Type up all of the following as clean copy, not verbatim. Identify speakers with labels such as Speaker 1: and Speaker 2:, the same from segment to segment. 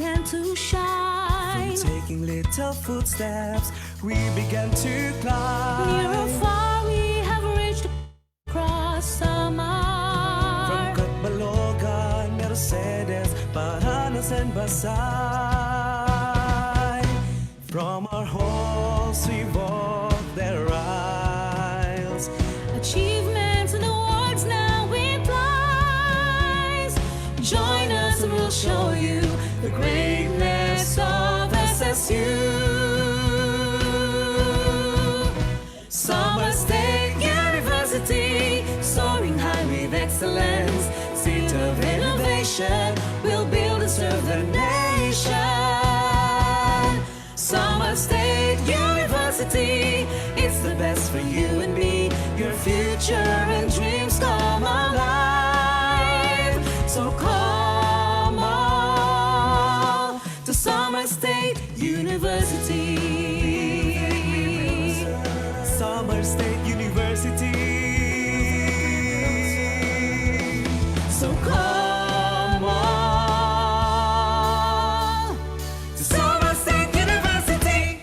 Speaker 1: began to shine.
Speaker 2: From taking little footsteps, we began to climb.
Speaker 1: Near or far, we have reached across summer.
Speaker 2: From Katbalogan, Mercedes, Paranas and Pasay. From our halls, we walk their aisles.
Speaker 1: Achievements and awards now in prize. Join us and we'll show you the greatness of SSU. Summer State University, soaring high with excellence. Seat of innovation, we'll build and serve the nation. Summer State University, it's the best for you and me. Your future and dreams come alive. So come on to Summer State University.
Speaker 2: Summer State University.
Speaker 1: So come on to Summer State University.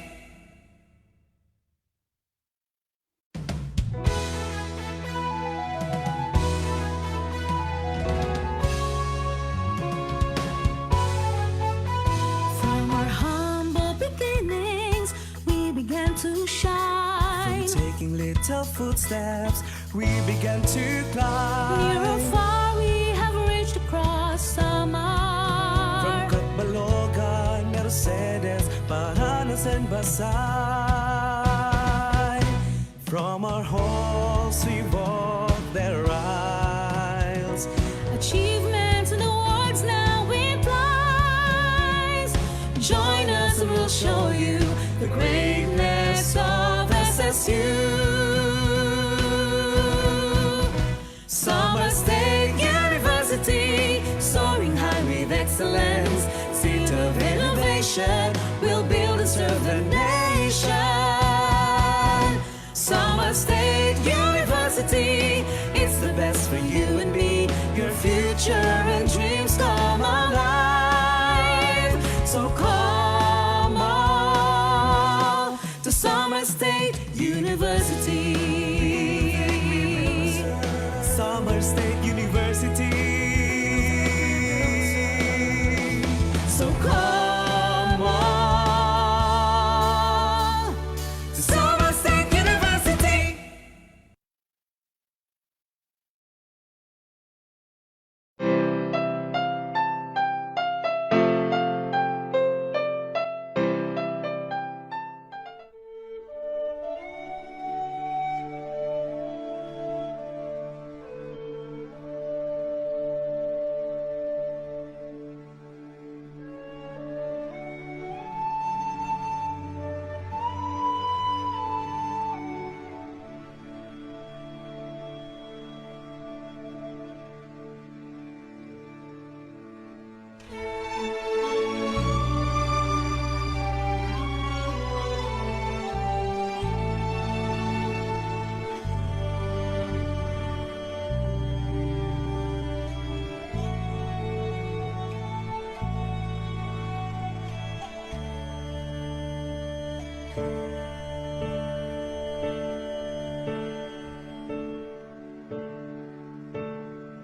Speaker 1: From our humble beginnings, we began to shine.
Speaker 2: From taking little footsteps, we began to climb.
Speaker 1: Near or far, we have reached across summer.
Speaker 2: From Katbalogan, Mercedes, Paranas and Pasay. From our halls, we walk their aisles.
Speaker 1: Achievements and awards now in prize. Join us and we'll show you the greatness of SSU. Summer State University, soaring high with excellence. Seat of innovation, we'll build and serve the nation. Summer State University, it's the best for you and me. Your future and dreams come alive. So come on to Summer State University.
Speaker 2: Summer State University.
Speaker 1: So come on to Summer State University.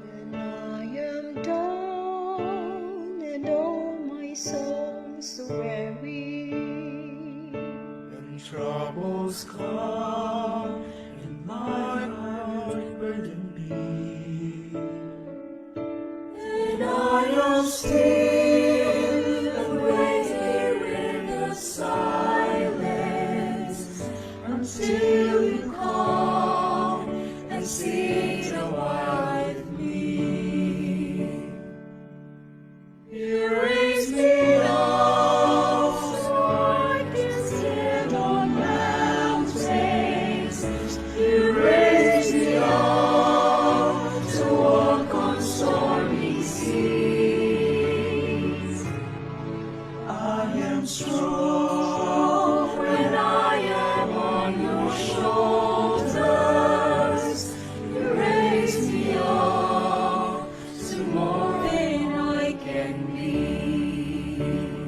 Speaker 3: When I am down and all my songs so weary,
Speaker 4: When troubles come and my heart burden be,
Speaker 3: and I am still and wait here in the silence until you come and sit a while with me. You raise me up so I can stand on mountains. You raise me up to walk on stormy seas.
Speaker 4: I am strong
Speaker 3: When I am on your shoulders, you raise me up to more than I can be.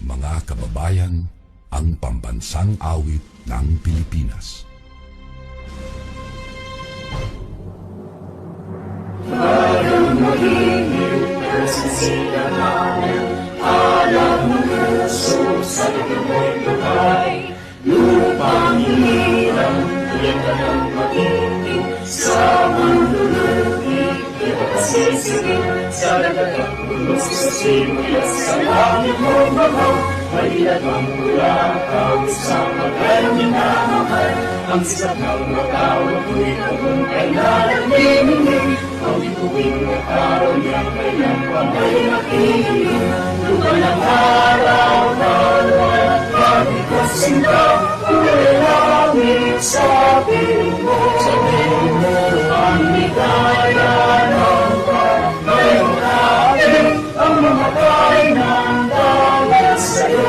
Speaker 5: Mga kababayan, ang pambansang awit ng Pilipinas.
Speaker 3: Lupang hirang, ito ng magiging sa mundo lupi, ipagkasisigil sa dagatang bulong sa simulas sa langit mo mahal. Malilat ang kulakaw, isang magaling na mahal. Ang sikat ng matawag ko'y kung kailan nagmimingin. Ang bituin na araw niyang kailan pa may nakikinig. Lupa ng araw na wala kami kasinta. Kulay langit sa piling mo. Ang ligaya ng ngayong atin. Ang mga kain ng dahil sa'yo.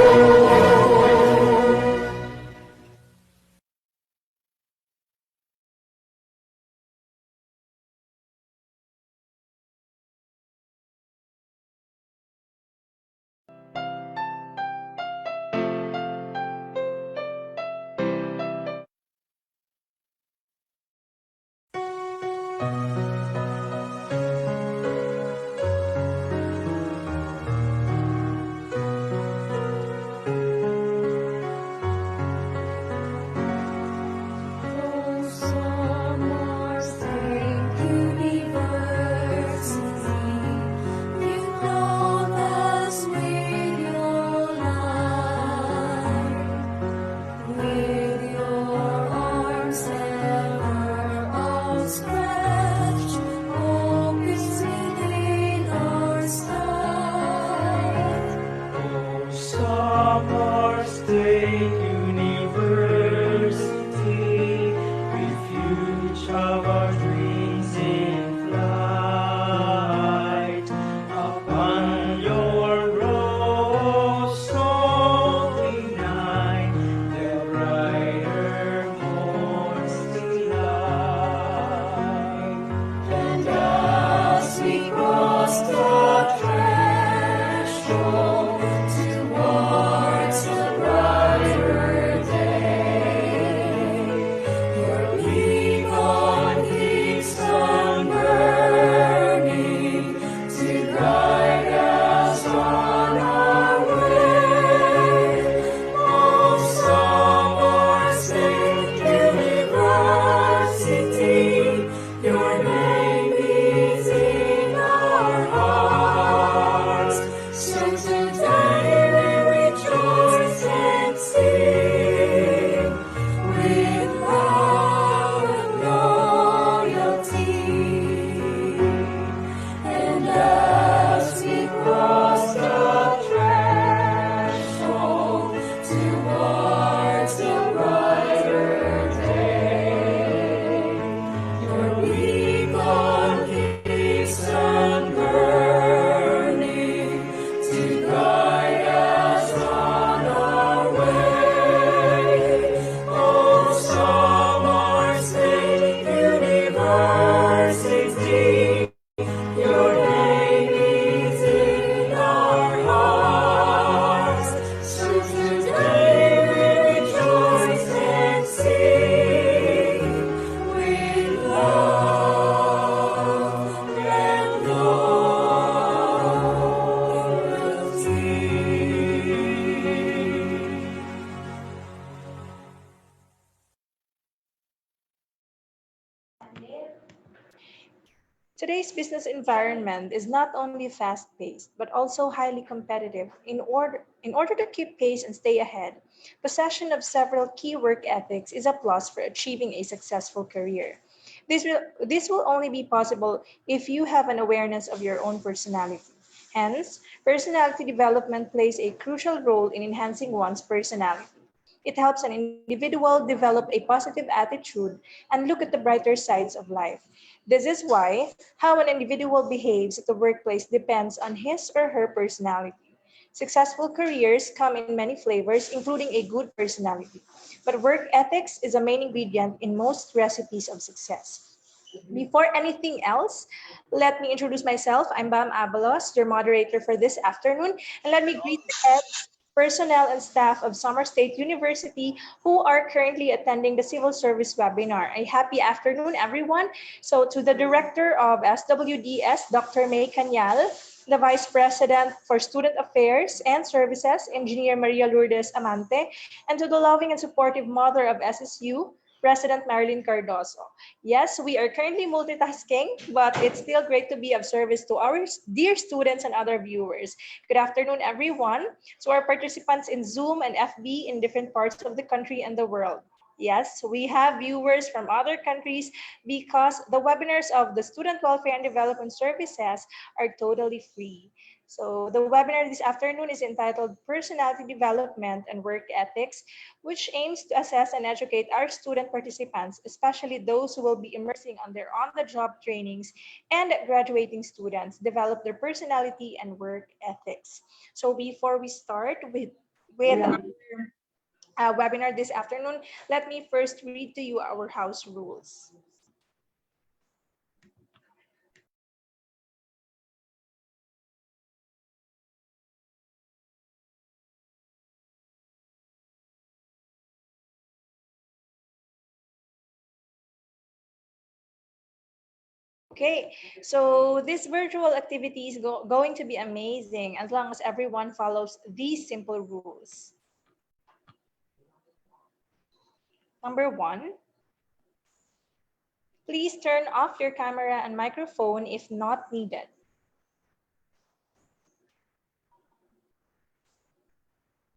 Speaker 4: Summer State University, refuge of our dreams in flight. Upon your rose-snowy night, the brighter morns delight.
Speaker 3: And as we cross the threshold towards the brighter day, your beacon keeps on burning to guide us on our way. Oh, Summer State University, your name is in our hearts. So today we rejoice and sing with love and loyalty. And as we cross the threshold towards the brighter day, your beacon keeps on burning to guide us on our way. Oh, Summer State University, your name is in our hearts. So today we rejoice and sing with love and loyalty.
Speaker 6: Today's business environment is not only fast-paced, but also highly competitive. In order to keep pace and stay ahead, possession of several key work ethics is a plus for achieving a successful career. This will only be possible if you have an awareness of your own personality. Hence, personality development plays a crucial role in enhancing one's personality. It helps an individual develop a positive attitude and look at the brighter sides of life. This is why how an individual behaves at the workplace depends on his or her personality. Successful careers come in many flavors, including a good personality. But work ethics is a main ingredient in most recipes of success. Before anything else, let me introduce myself. I'm Bam Abalos, your moderator for this afternoon, and let me greet the head. personnel and staff of Summer State University who are currently attending the Civil Service webinar. A happy afternoon, everyone. So to the Director of SWDS, Dr. May Canyal, the Vice President for Student Affairs and Services, Engineer Maria Lourdes Amante, and to the loving and supportive mother of SSU, President Marilyn Cardoso. Yes, we are currently multitasking, but it's still great to be of service to our dear students and other viewers. Good afternoon, everyone. To our participants in Zoom and FB in different parts of the country and the world. Yes, we have viewers from other countries because the webinars of the Student Welfare and Development Services are totally free. So the webinar this afternoon is entitled Personality Development and Work Ethics, which aims to assess and educate our student participants, especially those who will be immersing on their on-the-job trainings, and graduating students develop their personality and work ethics. So before we start with our webinar this afternoon, let me first read to you our house rules. Okay, so this virtual activity is going to be amazing as long as everyone follows these simple rules. Number one, please turn off your camera and microphone if not needed.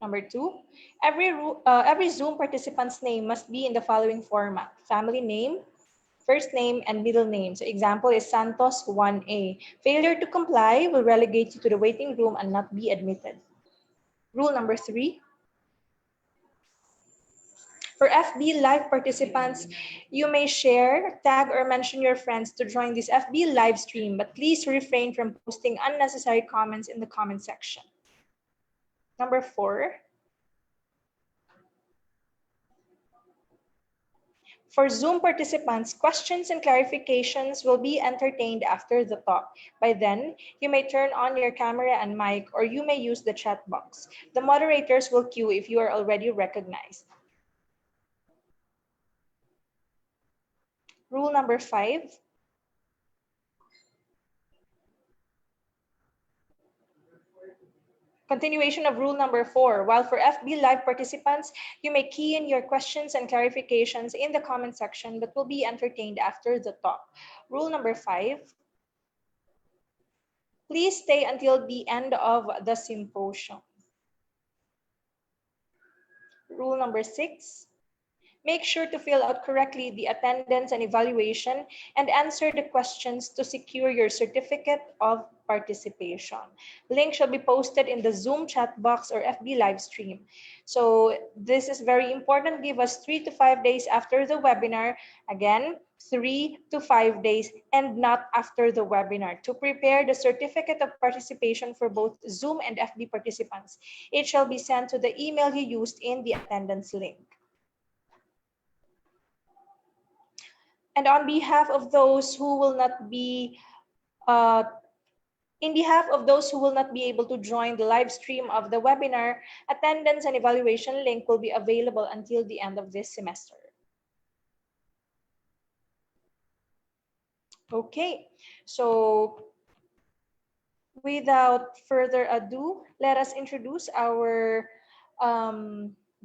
Speaker 6: Number two, every Zoom participant's name must be in the following format: family name, first name, and middle name. So example is Santos 1A. Failure to comply will relegate you to the waiting room and not be admitted. Rule number three, for FB Live participants, you may share, tag, or mention your friends to join this FB live stream, but please refrain from posting unnecessary comments in the comment section. Number four, for Zoom participants, questions and clarifications will be entertained after the talk. By then, you may turn on your camera and mic, or you may use the chat box. The moderators will queue if you are already recognized. Rule number five, continuation of rule number four. While for FB Live participants, you may key in your questions and clarifications in the comment section, but will be entertained after the talk. Rule number five, please stay until the end of the symposium. Rule number six, make sure to fill out correctly the attendance and evaluation and answer the questions to secure your certificate of participation. Link shall be posted in the Zoom chat box or FB live stream. So this is very important. Give us 3 to 5 days after the webinar. Again, 3 to 5 days and not after the webinar to prepare the certificate of participation for both Zoom and FB participants. It shall be sent to the email you used in the attendance link. And on behalf of those who will not be, in behalf of those who will not be able to join the live stream of the webinar, attendance and evaluation link will be available until the end of this semester. Okay, so without further ado, let us introduce our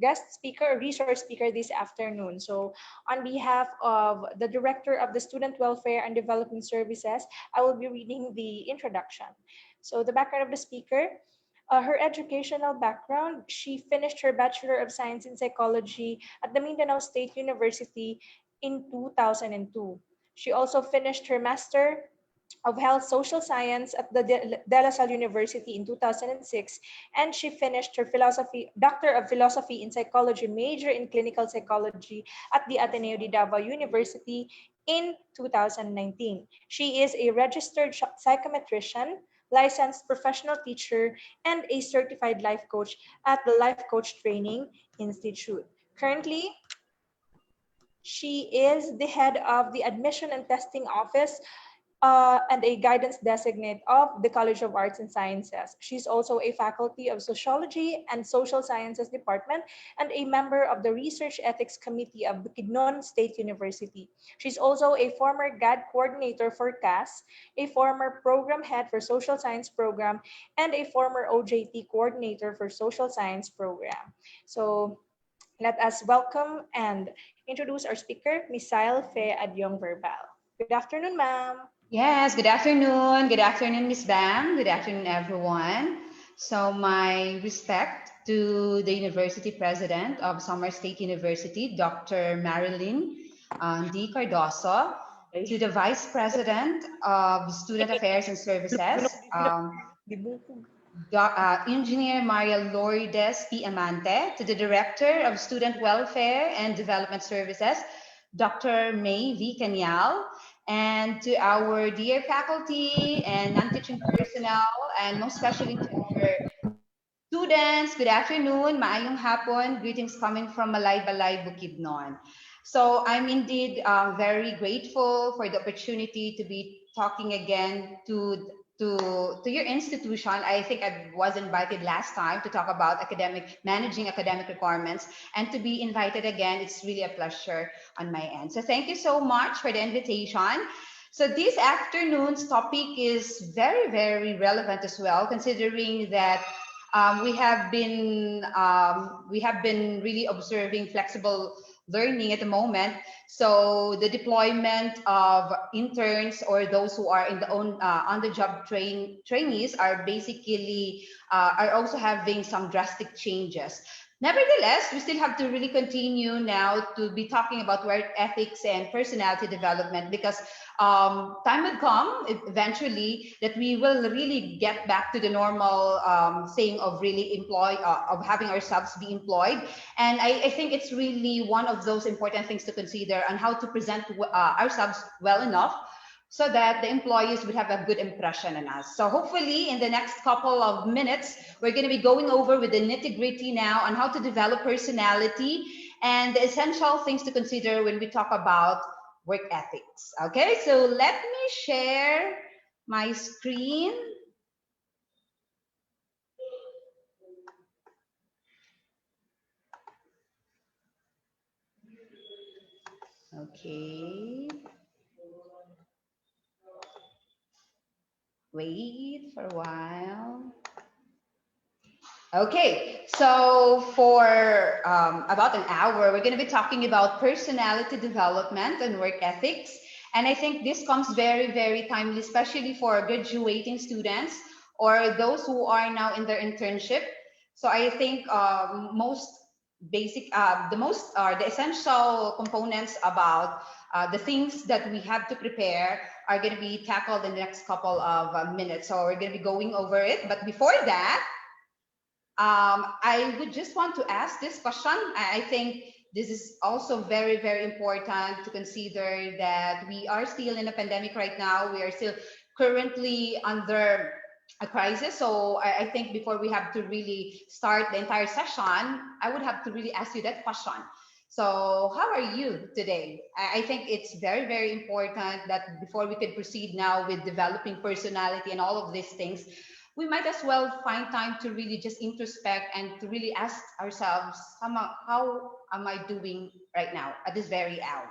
Speaker 6: guest speaker or resource speaker this afternoon. So on behalf of the Director of the Student Welfare and Development Services, I will be reading the introduction. So the background of the speaker, her educational background, she finished her Bachelor of Science in Psychology at the Mindanao State University in 2002. She also finished her Master of Health Social Science at the De La Salle University in 2006, and she finished her Doctor of Philosophy in Psychology major in Clinical Psychology at the Ateneo de Davao University in 2019. She is a registered psychometrician, licensed professional teacher, and a certified life coach at the Life Coach Training Institute. Currently, she is the head of the Admission and Testing Office and a guidance designate of the College of Arts and Sciences. She's also a faculty of Sociology and Social Sciences Department and a member of the Research Ethics Committee of Bukidnon State University. She's also a former GAD coordinator for CAS, a former program head for Social Science Program, and a former OJT coordinator for Social Science Program. So let us welcome and introduce our speaker, Misael Fe Adyong Verbal. Good afternoon, ma'am.
Speaker 7: Yes, good afternoon. Good afternoon, Miss Bam. Good afternoon, everyone. So my respect to the University President of Samar State University, Dr. Marilyn D. Cardoso, to the Vice President of Student Affairs and Services, Engineer Maria Lourdes P. Amante, to the Director of Student Welfare and Development Services, Dr. May V. Canyal, and to our dear faculty and non-teaching personnel, and most especially to our students, good afternoon, maayong hapon, greetings coming from Balay, Bukidnon. So I'm indeed very grateful for the opportunity to be talking again to your institution. I think I was invited last time to talk about managing academic requirements, and to be invited again, it's really a pleasure on my end. So thank you so much for the invitation. So this afternoon's topic is very, very relevant as well, considering that we have been really observing flexible learning at the moment. So the deployment of interns or those who are in the on-the-job trainees are basically are also having some drastic changes. Nevertheless, we still have to really continue now to be talking about work ethics and personality development, because time will come eventually that we will really get back to the normal saying of really of having ourselves be employed. And I think it's really one of those important things to consider on how to present ourselves well enough so that the employees would have a good impression on us. So hopefully in the next couple of minutes, we're going to be going over with the nitty-gritty now on how to develop personality and the essential things to consider when we talk about work ethics. Okay, so let me share my screen. Okay. Wait for a while. Okay, so for about an hour, we're going to be talking about personality development and work ethics. And I think this comes very, very timely, especially for graduating students or those who are now in their internship. So I think the essential components about the things that we have to prepare are going to be tackled in the next couple of minutes. So we're going to be going over it. But before that, I would just want to ask this question. I think this is also very, very important to consider that we are still in a pandemic right now. We are still currently under a crisis. So I think before we have to really start the entire session, I would have to really ask you that question. So how are you today? I think it's very, very important that before we can proceed now with developing personality and all of these things, we might as well find time to really just introspect and to really ask ourselves, how am I doing right now at this very hour?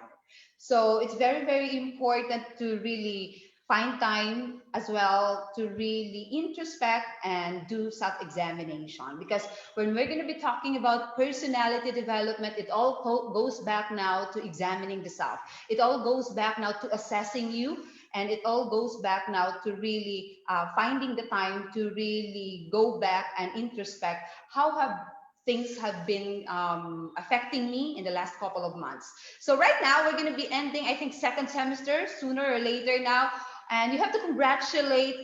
Speaker 7: So it's very, very important to really find time as well to really introspect and do self-examination, because when we're going to be talking about personality development, it all goes back now to examining the self. It all goes back now to assessing you. And it all goes back now to really finding the time to really go back and introspect. How have things have been affecting me in the last couple of months? So right now, we're going to be ending, I think, second semester sooner or later now. And you have to congratulate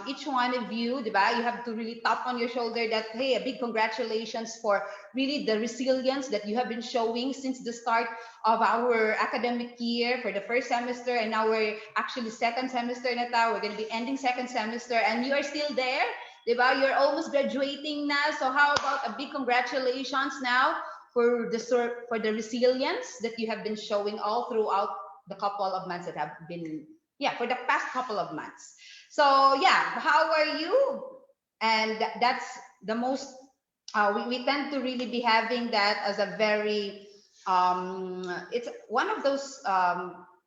Speaker 7: each one of you, diba? You have to really tap on your shoulder that, hey, a big congratulations for really the resilience that you have been showing since the start of our academic year for the first semester. And now we're actually second semester na ta. We're going to be ending second semester and you are still there, diba? You're almost graduating now. So how about a big congratulations now for the resilience that you have been showing all throughout the couple of months that have been yeah, for the past couple of months. So yeah, how are you? And that's the most, we tend to really be having that as a very, it's one of those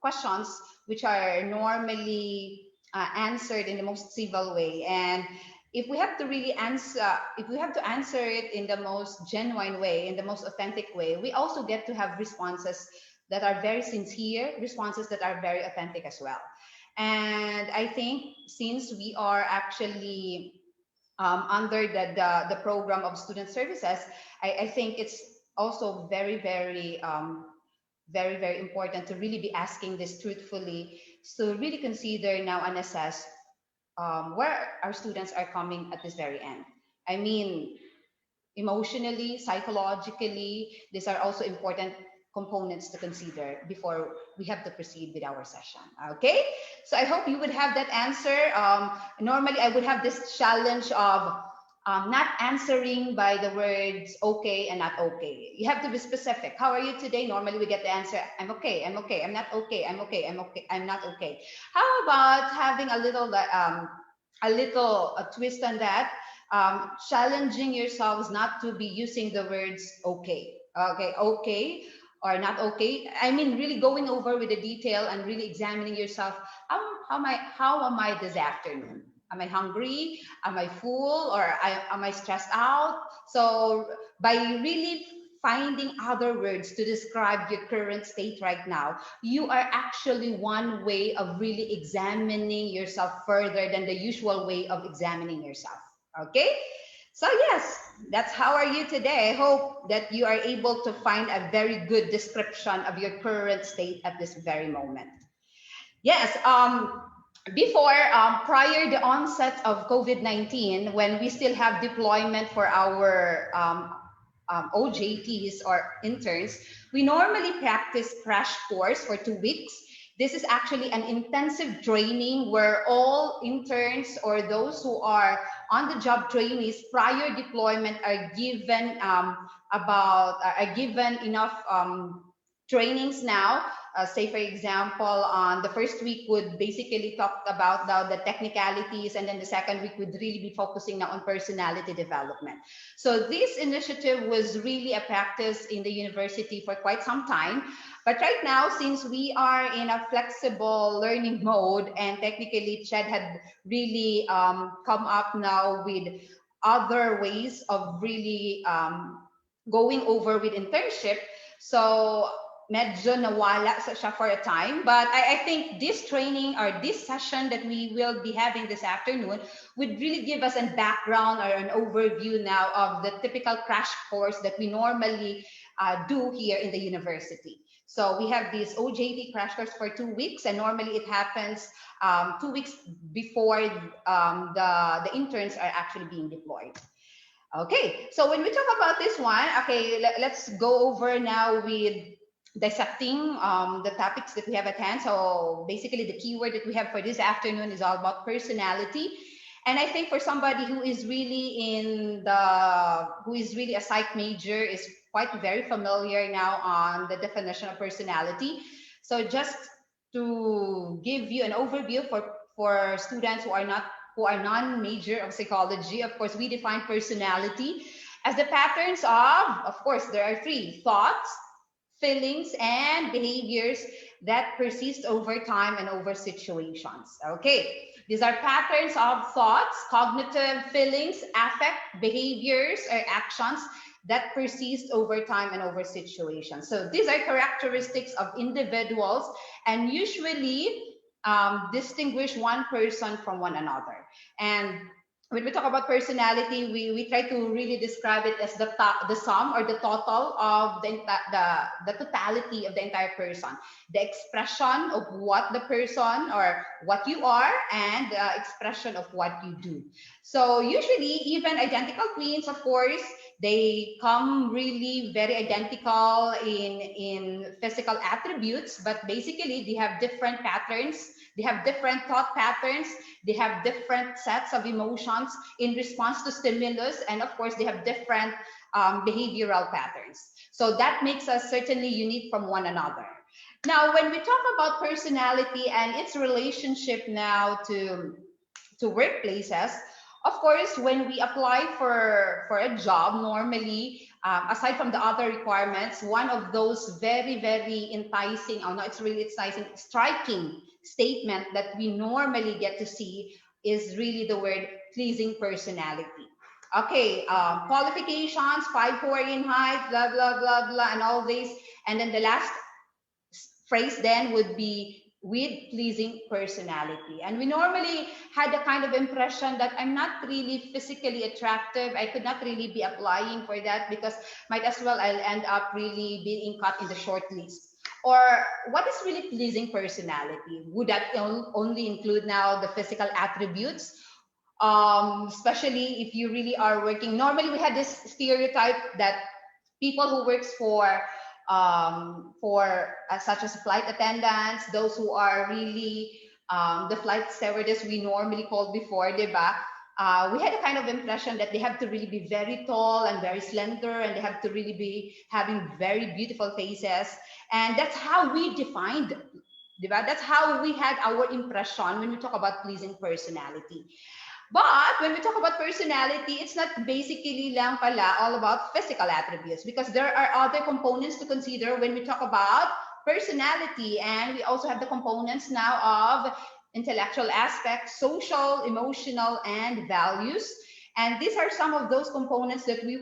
Speaker 7: questions which are normally answered in the most civil way. And if we have to really answer, if we have to answer it in the most genuine way, in the most authentic way, we also get to have responses that are very sincere, responses that are very authentic as well. And I think since we are actually under the program of student services, I think it's also very, very, very, very important to really be asking this truthfully. So really consider now and assess where our students are coming at this very end. I mean, emotionally, psychologically, these are also important components to consider before we have to proceed with our session. Okay, so I hope you would have that answer. Normally, I would have this challenge of not answering by the words okay and not okay. You have to be specific. How are you today? Normally, we get the answer I'm okay, I'm okay, I'm not okay, I'm okay, I'm okay, I'm not okay. How about having a little twist on that? Challenging yourselves not to be using the words okay, okay, okay, or not okay. I mean, really going over with the detail and really examining yourself. How am I this afternoon? Am I hungry? Am I full? Or am I stressed out? So by really finding other words to describe your current state right now, you are actually one way of really examining yourself further than the usual way of examining yourself. Okay? So yes, that's how are you today. I hope that you are able to find a very good description of your current state at this very moment. Yes, before, prior the onset of COVID-19, when we still have deployment for our OJTs or interns, we normally practice crash course for 2 weeks. This is actually an intensive training where all interns or those who are on the job trainees prior deployment are given are given enough trainings now. Say for example, on the first week would basically talk about the technicalities, and then the second week would really be focusing now on personality development. So this initiative was really a practice in the university for quite some time. But right now, since we are in a flexible learning mode, and technically CHED had really come up now with other ways of really going over with internship, so medyo nawala siya for a time. But I think this training or this session that we will be having this afternoon would really give us a background or an overview now of the typical crash course that we normally do here in the university. So we have this OJT crash course for 2 weeks, and normally it happens 2 weeks before the interns are actually being deployed. Okay, so when we talk about this one, okay, let's go over now with dissecting the topics that we have at hand. So basically the keyword that we have for this afternoon is all about personality. And I think for somebody who is really who is really a psych major is quite very familiar now on the definition of personality. So just to give you an overview for students who are non-major of psychology, of course, we define personality as the patterns of course, there are three: thoughts, feelings, and behaviors that persist over time and over situations. Okay, these are patterns of thoughts, cognitive, feelings, affect, behaviors, or actions that persist over time and over situations. So these are characteristics of individuals and usually distinguish one person from one another. And when we talk about personality, we try to really describe it as the sum or the total of the totality of the entire person, the expression of what the person or what you are, and the expression of what you do. So usually, even identical twins, of course, they come really very identical in physical attributes, but basically they have different patterns. They have different thought patterns. They have different sets of emotions in response to stimulus. And of course, they have different behavioral patterns. So that makes us certainly unique from one another. Now, when we talk about personality and its relationship now to workplaces, of course, when we apply for a job, normally, aside from the other requirements, one of those very enticing, oh no, it's really enticing, striking statement that we normally get to see is really the word pleasing personality. Okay, qualifications, 5'4" in height, blah blah blah blah, and all this, and then the last phrase then would be with pleasing personality. And we normally had a kind of impression that I'm not really physically attractive. I could not really be applying for that because might as well I'll end up really being cut in the short list. Or what is really pleasing personality? Would that only include now the physical attributes? Especially if you really are working. Normally we had this stereotype that people who works for such as flight attendants, those who are really the flight stewardess we normally called before, diba? We had a kind of impression that they have to really be very tall and very slender, and they have to really be having very beautiful faces, and that's how we defined, diba? That's how we had our impression when we talk about pleasing personality. But when we talk about personality, it's not basically lang pala all about physical attributes, because there are other components to consider when we talk about personality. And we also have the components now of intellectual aspects, social, emotional, and values. And these are some of those components that we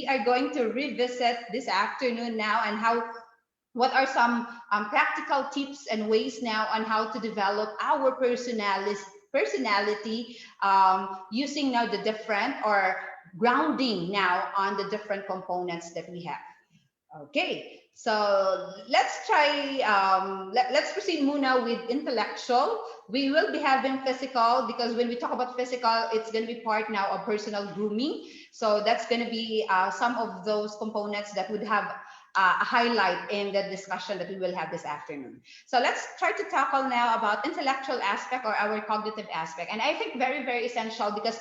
Speaker 7: are going to revisit this afternoon now, and how what are some practical tips and ways now on how to develop our personality, using now the different or grounding now on the different components that we have. Okay, so let's try, let's proceed muna with intellectual. We will be having physical, because when we talk about physical, it's going to be part now of personal grooming. So that's going to be some of those components that would have a highlight in the discussion that we will have this afternoon. So let's try to tackle now about intellectual aspect or our cognitive aspect. And I think very essential, because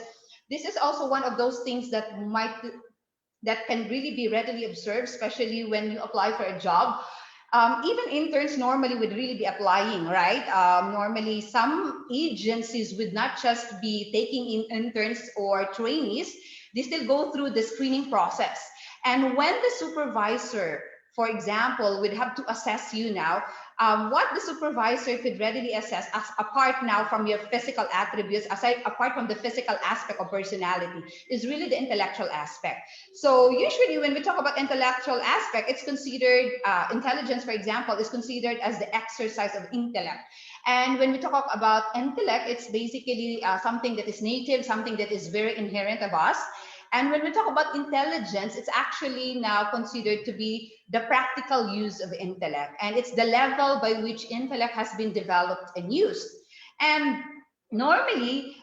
Speaker 7: this is also one of those things that can really be readily observed, especially when you apply for a job. Even interns normally would really be applying, right? Normally, some agencies would not just be taking in interns or trainees, they still go through the screening process. And when the supervisor, for example, would have to assess you now, what the supervisor could readily assess as apart now from your physical attributes, aside apart from the physical aspect of personality, is really the intellectual aspect. So usually when we talk about intellectual aspect, it's considered, intelligence, for example, is considered as the exercise of intellect. And when we talk about intellect, it's basically something that is native, something that is very inherent of us. And when we talk about intelligence, it's actually now considered to be the practical use of intellect. And it's the level by which intellect has been developed and used. And normally,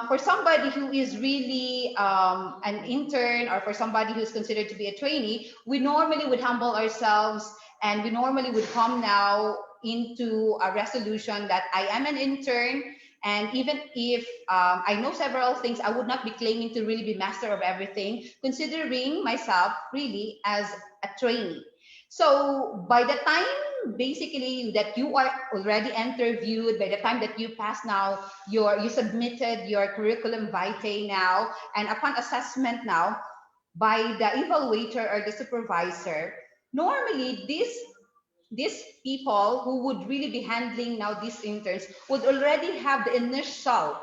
Speaker 7: for somebody who is really an intern, or for somebody who's considered to be a trainee, we normally would humble ourselves, and we normally would come now into a resolution that I am an intern. And even if I know several things, I would not be claiming to really be master of everything, considering myself really as a trainee. So by the time basically that you are already interviewed, by the time that you pass now, you submitted your curriculum vitae now, and upon assessment now by the evaluator or the supervisor, normally these people who would really be handling now these interns would already have the initial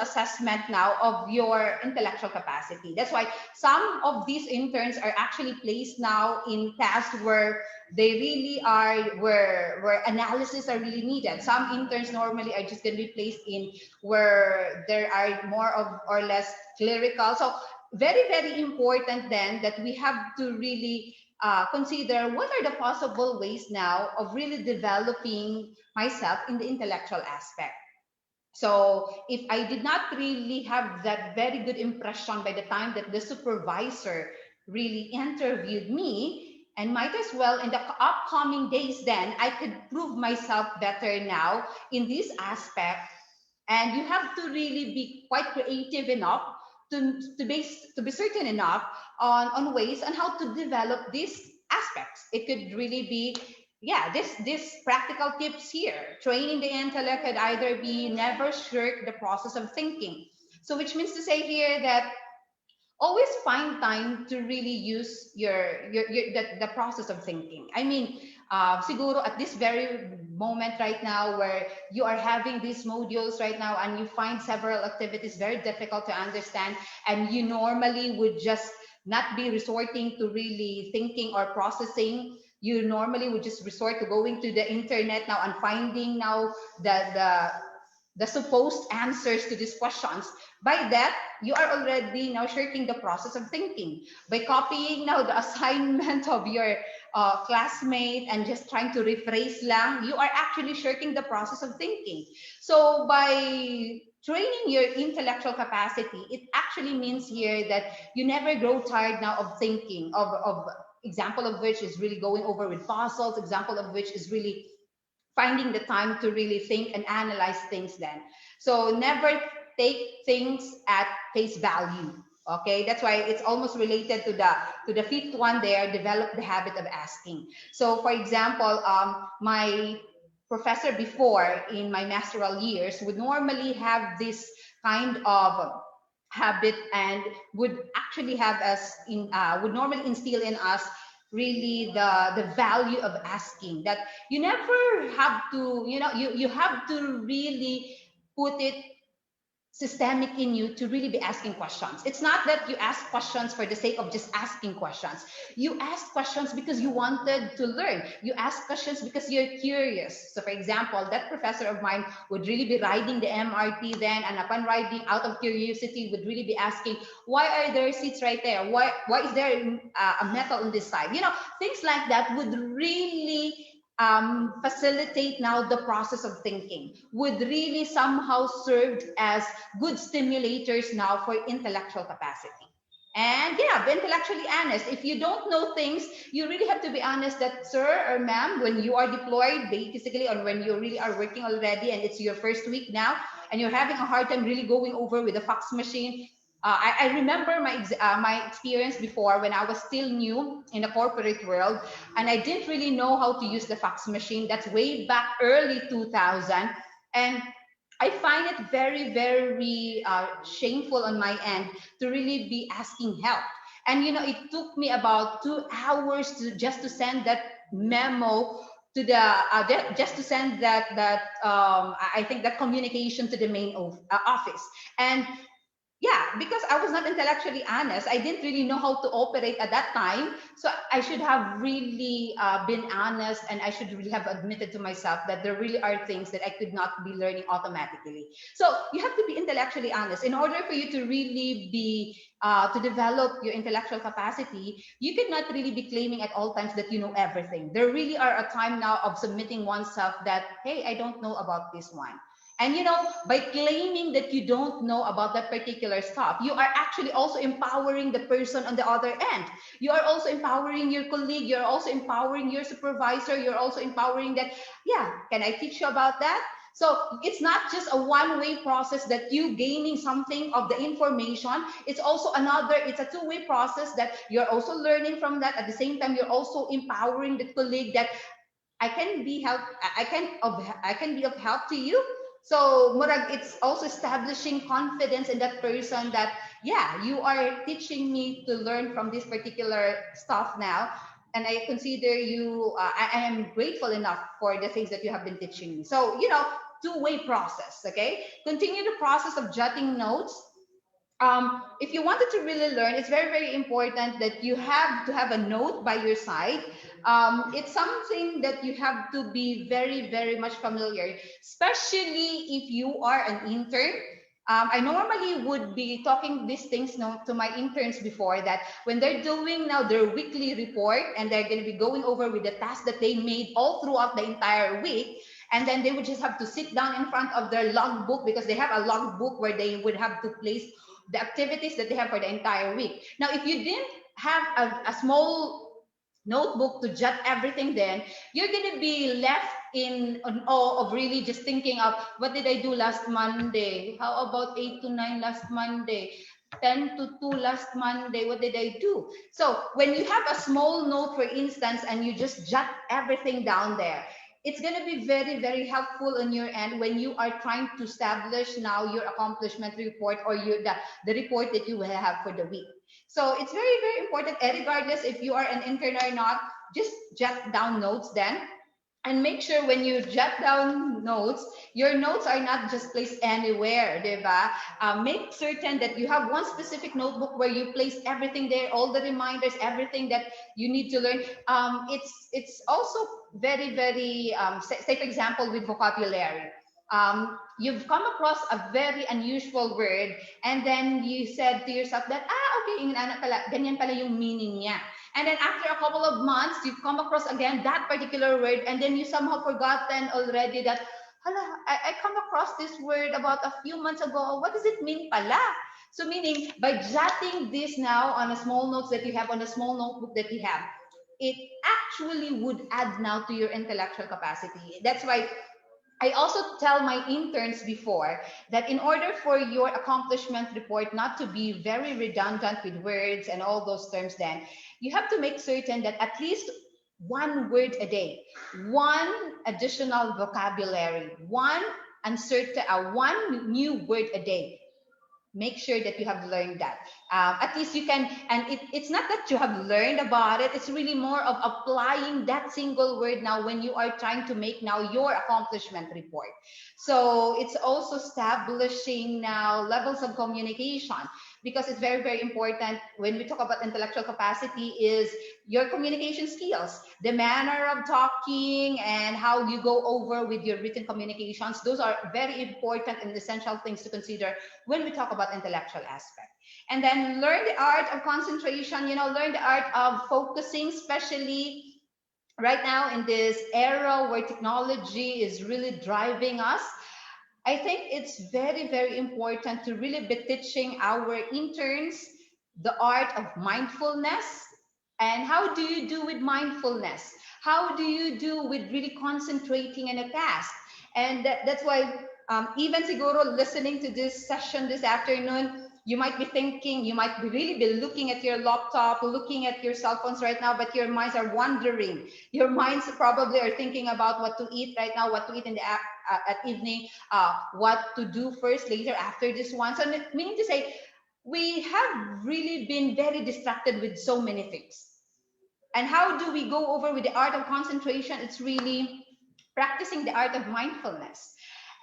Speaker 7: assessment now of your intellectual capacity. That's why some of these interns are actually placed now in tasks where they really are, where analysis are really needed. Some interns normally are just going to be placed in where there are more of or less clerical. So very important then that we have to really consider what are the possible ways now of really developing myself in the intellectual aspect. So if I did not really have that very good impression by the time that the supervisor really interviewed me, and might as well in the upcoming days then I could prove myself better now in this aspect. And you have to really be quite creative enough to be certain enough on ways on how to develop this aspects. It could really be, yeah, this practical tips here. Training the intellect could either be never shirk the process of thinking. So which means to say here that always find time to really use the process of thinking. I mean, siguro at this very moment right now where you are having these modules right now and you find several activities very difficult to understand, and you normally would just not be resorting to really thinking or processing. You normally would just resort to going to the internet now and finding now the the supposed answers to these questions. By that, you are already now shirking the process of thinking. By copying now the assignment of your classmate and just trying to rephrase lang, you are actually shirking the process of thinking. So by training your intellectual capacity, it actually means here that you never grow tired now of thinking, of example of which is really going over with puzzles, example of which is really finding the time to really think and analyze things then. So never take things at face value. Okay, that's why it's almost related to the fifth one there, develop the habit of asking. So for example, my professor before in my masteral years would normally have this kind of habit and would actually have us in would normally instill in us really the value of asking, that you never have to, you have to really put it systemic in you to really be asking questions. It's not that you ask questions for the sake of just asking questions. You ask questions because you wanted to learn. You ask questions because you're curious. So for example, that professor of mine would really be riding the MRT then, and upon riding out of curiosity would really be asking, why are there seats right there? Why is there a metal on this side? Things like that would really facilitate now the process of thinking, would really somehow serve as good stimulators now for intellectual capacity. And yeah, be intellectually honest. If you don't know things, you really have to be honest that, sir or ma'am, when you are deployed, basically, or when you really are working already and it's your first week now, and you're having a hard time really going over with the fax machine. I remember my experience before when I was still new in the corporate world, and I didn't really know how to use the fax machine. That's way back early 2000, and I find it very, very shameful on my end to really be asking help. And it took me about 2 hours to just to send that memo to the just to send that I think that communication to the main office. And yeah, because I was not intellectually honest, I didn't really know how to operate at that time. So I should have really been honest, and I should really have admitted to myself that there really are things that I could not be learning automatically. So you have to be intellectually honest in order for you to really be to develop your intellectual capacity. You cannot really be claiming at all times that you know everything. There really are a time now of submitting oneself that, hey, I don't know about this one. And by claiming that you don't know about that particular stuff, you are actually also empowering the person on the other end. You are also empowering your colleague. You're also empowering your supervisor. You're also empowering that, yeah, can I teach you about that? So it's not just a one-way process that you gaining something of the information. It's also it's a two-way process that you're also learning from that. At the same time, you're also empowering the colleague that I can be help. I can be of help to you. So murag, it's also establishing confidence in that person that, yeah, you are teaching me to learn from this particular stuff now, and I consider you. I am grateful enough for the things that you have been teaching me. So two-way process. Okay, continue the process of jotting notes. If you wanted to really learn, it's very, very important that you have to have a note by your side. It's something that you have to be very, very much familiar, especially if you are an intern. I normally would be talking these things now to my interns before, that when they're doing now their weekly report and they're going to be going over with the tasks that they made all throughout the entire week, and then they would just have to sit down in front of their logbook, because they have a logbook where they would have to place the activities that they have for the entire week. Now, if you didn't have a small notebook to jot everything, then you're going to be left in awe of really just thinking of, what did I do last Monday? How about 8 to 9 last Monday? 10 to 2 last Monday, what did I do? So when you have a small note, for instance, and you just jot everything down there, it's going to be very, very helpful on your end when you are trying to establish now your accomplishment report or the report that you will have for the week. So it's very, very important, regardless if you are an intern or not, just jot down notes then, and make sure when you jot down notes, your notes are not just placed anywhere, diba? Make certain that you have one specific notebook where you place everything there, all the reminders, everything that you need to learn. It's also very, very, say for example, with vocabulary. You've come across a very unusual word, and then you said to yourself that, okay, ganyan pala yung meaning niya. And then after a couple of months, you've come across again that particular word, and then you somehow forgotten already that, hala, I come across this word about a few months ago. What does it mean pala? So meaning, by jotting this now on a small notes that you have, on a small notebook that you have, it actually would add now to your intellectual capacity. That's why I also tell my interns before that in order for your accomplishment report not to be very redundant with words and all those terms, then you have to make certain that at least one word a day, one additional vocabulary, one new word a day. Make sure that you have learned that. At least you can, and it's not that you have learned about it, it's really more of applying that single word now when you are trying to make now your accomplishment report. So it's also establishing now levels of communication, because it's very, very important when we talk about intellectual capacity is your communication skills, the manner of talking, and how you go over with your written communications. Those are very important and essential things to consider when we talk about intellectual aspect. And then learn the art of concentration, learn the art of focusing, especially right now in this era where technology is really driving us. I think it's very, very important to really be teaching our interns the art of mindfulness. And how do you do with mindfulness? How do you do with really concentrating in a task? And that's why even siguro listening to this session this afternoon, you might be thinking, you might be really be looking at your laptop, looking at your cell phones right now, but your minds are wandering. Your minds probably are thinking about what to eat right now, what to eat in the at evening, what to do first, later, after this one. So meaning to say, we have really been very distracted with so many things. And how do we go over with the art of concentration? It's really practicing the art of mindfulness.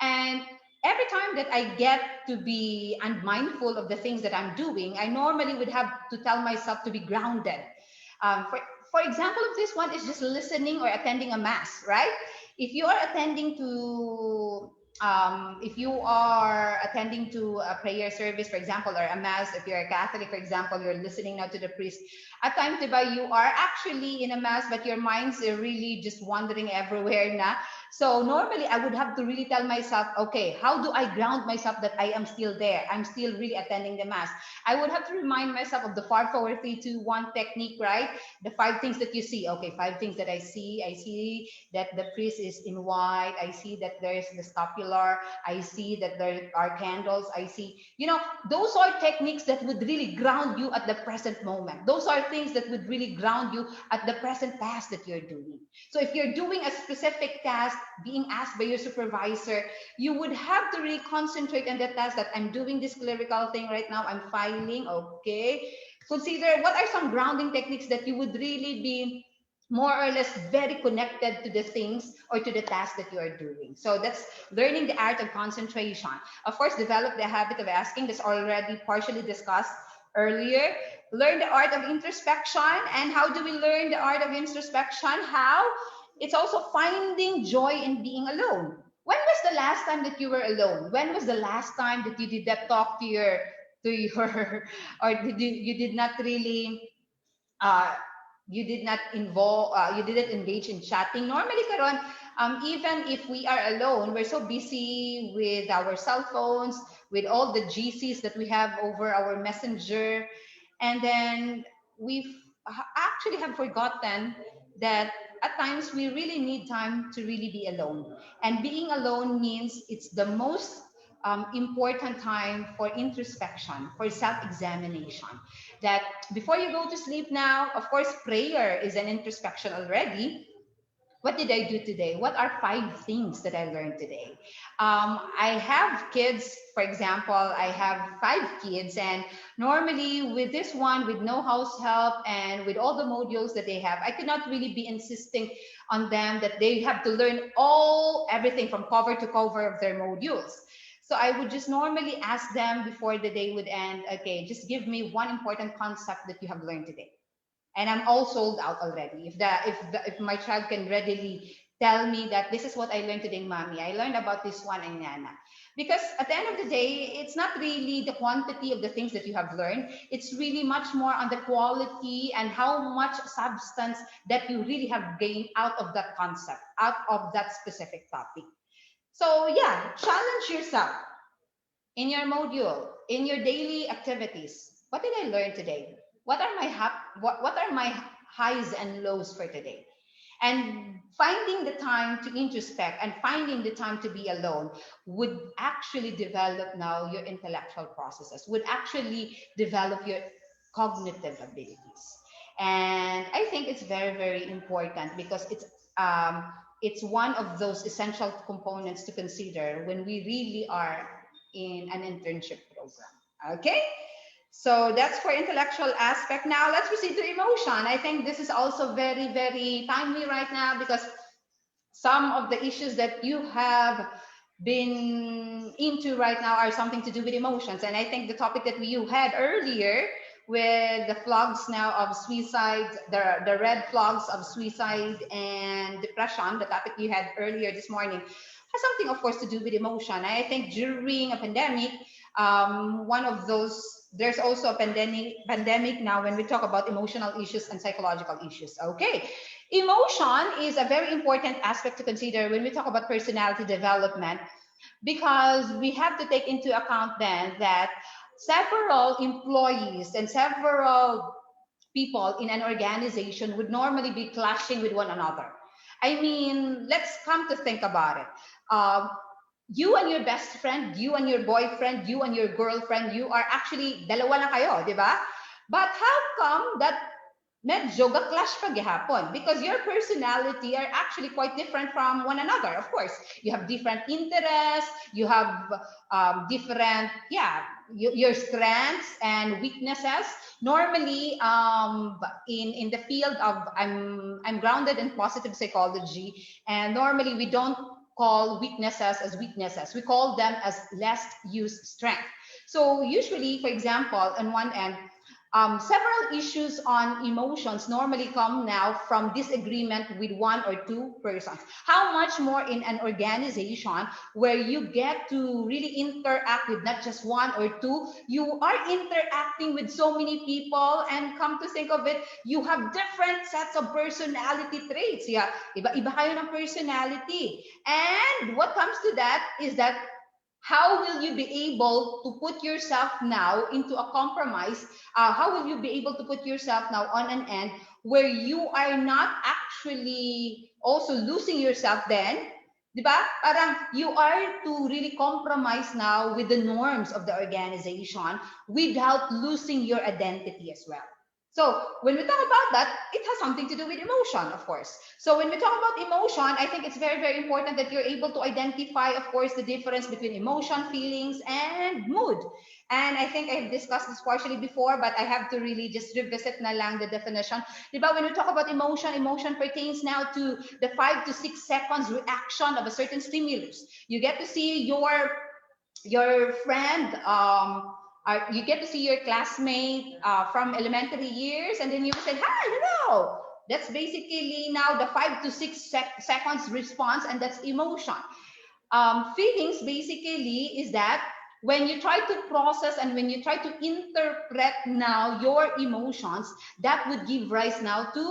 Speaker 7: And every time that I get to be unmindful of the things that I'm doing, I normally would have to tell myself to be grounded. For example, of this one is just listening or attending a mass, right? If you are attending to if you are attending to a prayer service, for example, or a mass, if you're a Catholic, for example, you're listening now to the priest. At times, diba, you are actually in a mass, but your minds are really just wandering everywhere na. So normally I would have to really tell myself, okay, how do I ground myself that I am still there? I'm still really attending the mass. I would have to remind myself of the 5, 4, 3, 2, 1 technique, right? The 5 things that you see. Okay, 5 things that I see. I see that the priest is in white. I see that there's the scapular. I see that there are candles. I see, those are techniques that would really ground you at the present moment. Those are things that would really ground you at the present task that you're doing. So if you're doing a specific task, being asked by your supervisor, you would have to really concentrate on the task that I'm doing this clerical thing right now. I'm filing, okay. Consider what are some grounding techniques that you would really be more or less very connected to the things or to the task that you are doing. So that's learning the art of concentration. Of course, develop the habit of asking. That's already partially discussed earlier. Learn the art of introspection. And how do we learn the art of introspection? How? It's also finding joy in being alone. When was the last time that you were alone? When was the last time that you did that talk to your or you did not really uh, you did not involve you didn't engage in chatting normally karon, even if we are alone, we're so busy with our cell phones, with all the GCs that we have over our messenger, and then we actually have forgotten that at times we really need time to really be alone. And being alone means it's the most important time for introspection, for self-examination. That before you go to sleep now, of course, prayer is an introspection already. What did I do today? What are 5 things that I learned today? I have kids, for example, I have 5 kids, and normally with this one, with no house help and with all the modules that they have, I could not really be insisting on them that they have to learn everything from cover to cover of their modules. So I would just normally ask them before the day would end, okay, just give me one important concept that you have learned today, and I'm all sold out already. If my child can readily tell me that this is what I learned today, mommy, I learned about this one and Nana. Because at the end of the day, it's not really the quantity of the things that you have learned. It's really much more on the quality and how much substance that you really have gained out of that concept, out of that specific topic. So yeah, challenge yourself in your module, in your daily activities. What did I learn today? What are my highs and lows for today? And finding the time to introspect and finding the time to be alone would actually develop now your intellectual processes, would actually develop your cognitive abilities. And I think it's very, very important because it's one of those essential components to consider when we really are in an internship program. Okay? So that's for intellectual aspect. Now let's proceed to emotion. I think this is also very, very timely right now because some of the issues that you have been into right now are something to do with emotions. And I think the topic that you had earlier with the flags now of suicide, the red flags of suicide and depression, the topic you had earlier this morning, has something, of course, to do with emotion. I think during a pandemic, one of those, there's also a pandemic now when we talk about emotional issues and psychological issues. Okay. Emotion is a very important aspect to consider when we talk about personality development, because we have to take into account then that several employees and several people in an organization would normally be clashing with one another. I mean, let's come to think about it. You and your best friend, you and your boyfriend, you and your girlfriend, you are actually dalawa lang kayo, di ba? But how come that medyo ga-clash pa gihapon? Because your personality are actually quite different from one another. Of course, you have different interests, you have different, your strengths and weaknesses. Normally, in the field of, I'm grounded in positive psychology, and normally we don't call weaknesses as weaknesses. We call them as less used strength. So usually, for example, on one end, several issues on emotions normally come now from disagreement with one or two persons. How much more in an organization where you get to really interact with not just one or two, you are interacting with so many people, and come to think of it, you have different sets of personality traits. Yeah, iba-iba kayo ng personality. And what comes to that is that how will you be able to put yourself now into a compromise? How will you be able to put yourself now on an end where you are not actually also losing yourself then? Diba? Parang you are to really compromise now with the norms of the organization without losing your identity as well. So when we talk about that, it has something to do with emotion, of course. So when we talk about emotion, I think it's very, very important that you're able to identify, of course, the difference between emotion, feelings, and mood. And I think I've discussed this partially before, but I have to really just revisit na lang the definition. Diba? When we talk about emotion, emotion pertains now to the 5 to 6 seconds reaction of a certain stimulus. You get to see your friend, you get to see your classmate from elementary years, and then you say, hi, hello. That's basically now the 5 to 6 seconds response, and that's emotion. Feelings basically is that when you try to process and when you try to interpret now your emotions, that would give rise now to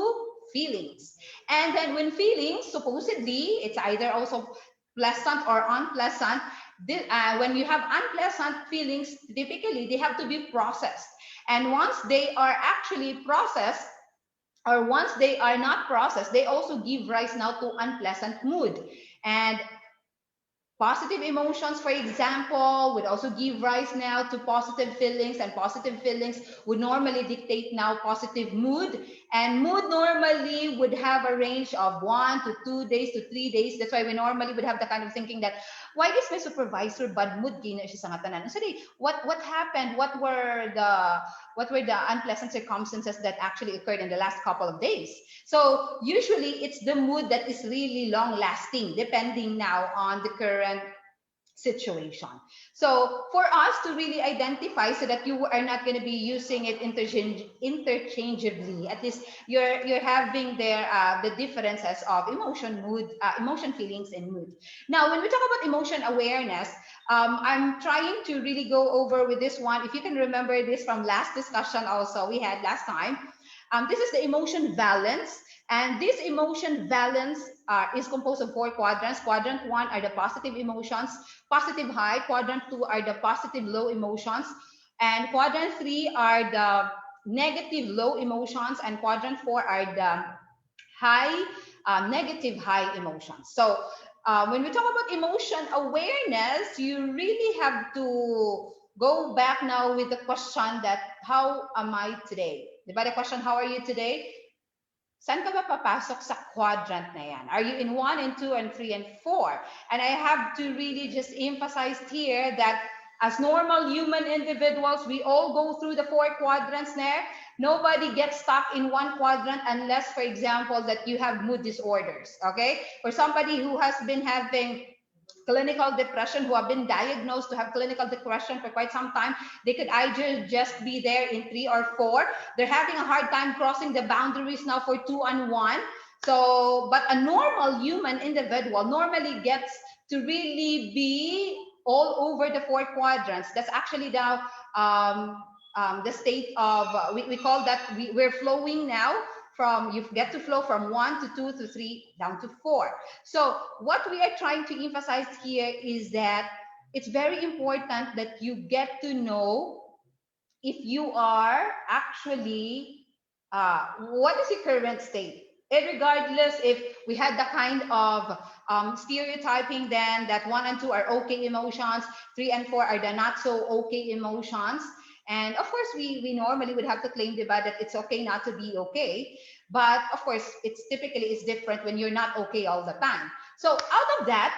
Speaker 7: feelings. And then when feelings, supposedly, it's either also pleasant or unpleasant. When you have unpleasant feelings, typically they have to be processed. And once they are actually processed, or once they are not processed, they also give rise now to unpleasant mood. And Positive emotions, for example, would also give rise now to positive feelings, and positive feelings would normally dictate now positive mood. And mood normally would have a range of 1 to 2 days to 3 days. That's why we normally would have the kind of thinking that, why is my supervisor bad mood gina siya sa nga tanan? So what happened? What were the unpleasant circumstances that actually occurred in the last couple of days? So usually it's the mood that is really long lasting, depending now on the current situation. So for us to really identify so that you are not going to be using it interchangeably, at least you're having there the differences of emotion, mood, emotion, feelings, and mood. Now, when we talk about emotion awareness, I'm trying to really go over with this one. If you can remember this from last discussion also we had last time, this is the emotion balance. And this emotion balance is composed of 4 quadrants. Quadrant 1 are the positive emotions, positive high. Quadrant 2 are the positive low emotions. And quadrant 3 are the negative low emotions. And quadrant 4 are the high, negative high emotions. So when we talk about emotion awareness, you really have to go back now with the question that, how am I today? Diba the question, how are you today? Saan ka ba papasok sa quadrant na yan? Are you in 1 and 2 and 3 and 4? And I have to really just emphasize here that as normal human individuals, we all go through the 4 quadrants there. Nobody gets stuck in one quadrant unless, for example, that you have mood disorders, okay? For somebody who has been having clinical depression, who have been diagnosed to have clinical depression for quite some time, they could either just be there in 3 or 4. They're having a hard time crossing the boundaries now for 2 and 1. So, but a normal human individual normally gets to really be all over the 4 quadrants. That's actually the state of, we call that, we're flowing now from, you get to flow from 1 to 2 to 3 down to 4. So what we are trying to emphasize here is that it's very important that you get to know if you are actually, what is your current state? Regardless if we had the kind of stereotyping then that 1 and 2 are okay emotions, 3 and 4 are the not so okay emotions. And of course, we normally would have to claim that it's okay not to be okay. But of course, it's typically is different when you're not okay all the time. So out of that,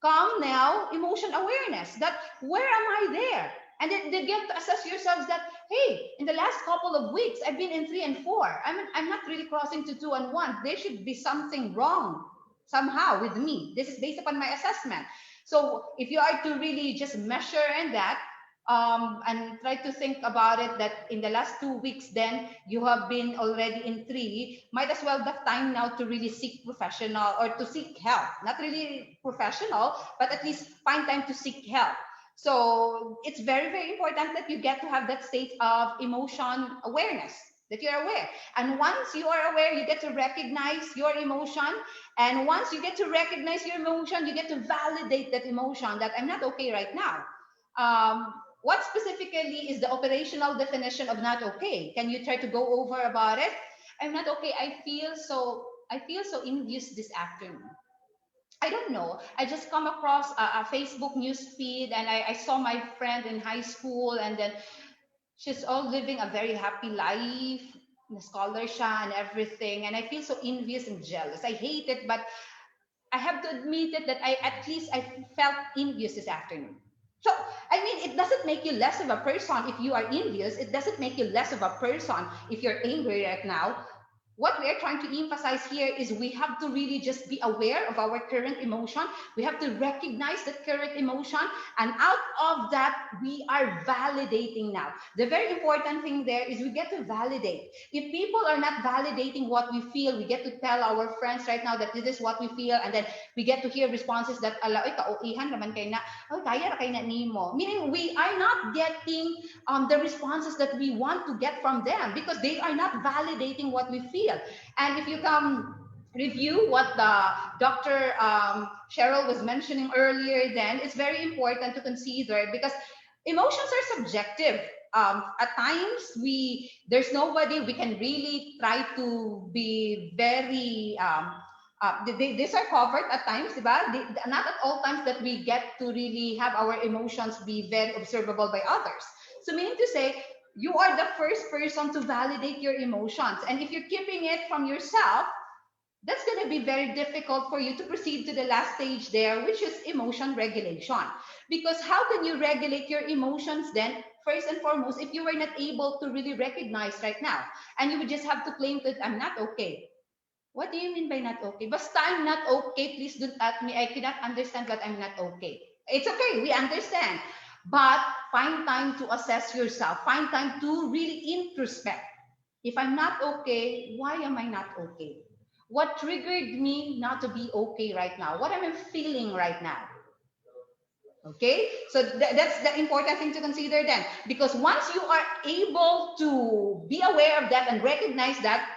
Speaker 7: come now emotion awareness, that where am I there? And then they get to assess yourselves that, hey, in the last couple of weeks, I've been in 3 and 4. I'm not really crossing to 2 and 1. There should be something wrong somehow with me. This is based upon my assessment. So if you are to really just measure and that, and try to think about it, that in the last 2 weeks, then you have been already in 3, might as well have time now to really seek professional or to seek help. Not really professional, but at least find time to seek help. So it's very, very important that you get to have that state of emotion awareness, that you're aware. And once you are aware, you get to recognize your emotion. And once you get to recognize your emotion, you get to validate that emotion, that I'm not okay right now. What specifically is the operational definition of not okay? Can you try to go over about it? I'm not okay. I feel so envious this afternoon. I don't know. I just come across a Facebook news feed, and I saw my friend in high school, and then she's all living a very happy life, the scholarship and everything. And I feel so envious and jealous. I hate it, but I have to admit it that I felt envious this afternoon. So, I mean, it doesn't make you less of a person if you are envious. It doesn't make you less of a person if you're angry right now. What we are trying to emphasize here is we have to really just be aware of our current emotion. We have to recognize that current emotion. And out of that, we are validating now. The very important thing there is we get to validate. If people are not validating what we feel, we get to tell our friends right now that this is what we feel. And then we get to hear responses that, ala, oy, kauihan naman kay na, oy, kaya ra kay na nimo. Meaning we are not getting the responses that we want to get from them because they are not validating what we feel. And if you come review what the Dr. Cheryl was mentioning earlier, then it's very important to consider because emotions are subjective. At times, there's nobody we can really try to be very these are covered at times, diba? Not at all times that we get to really have our emotions be very observable by others. So meaning to say, you are the first person to validate your emotions. And if you're keeping it from yourself, that's going to be very difficult for you to proceed to the last stage there, which is emotion regulation. Because how can you regulate your emotions then, first and foremost, if you were not able to really recognize right now, and you would just have to claim that I'm not okay. What do you mean by not okay? Basta I'm not okay, please don't ask me. I cannot understand that I'm not okay. It's okay, we understand. But find time to assess yourself. Find time to really introspect. If I'm not okay, why am I not okay? What triggered me not to be okay right now? What am I feeling right now? Okay, so that's the important thing to consider then. Because once you are able to be aware of that and recognize that,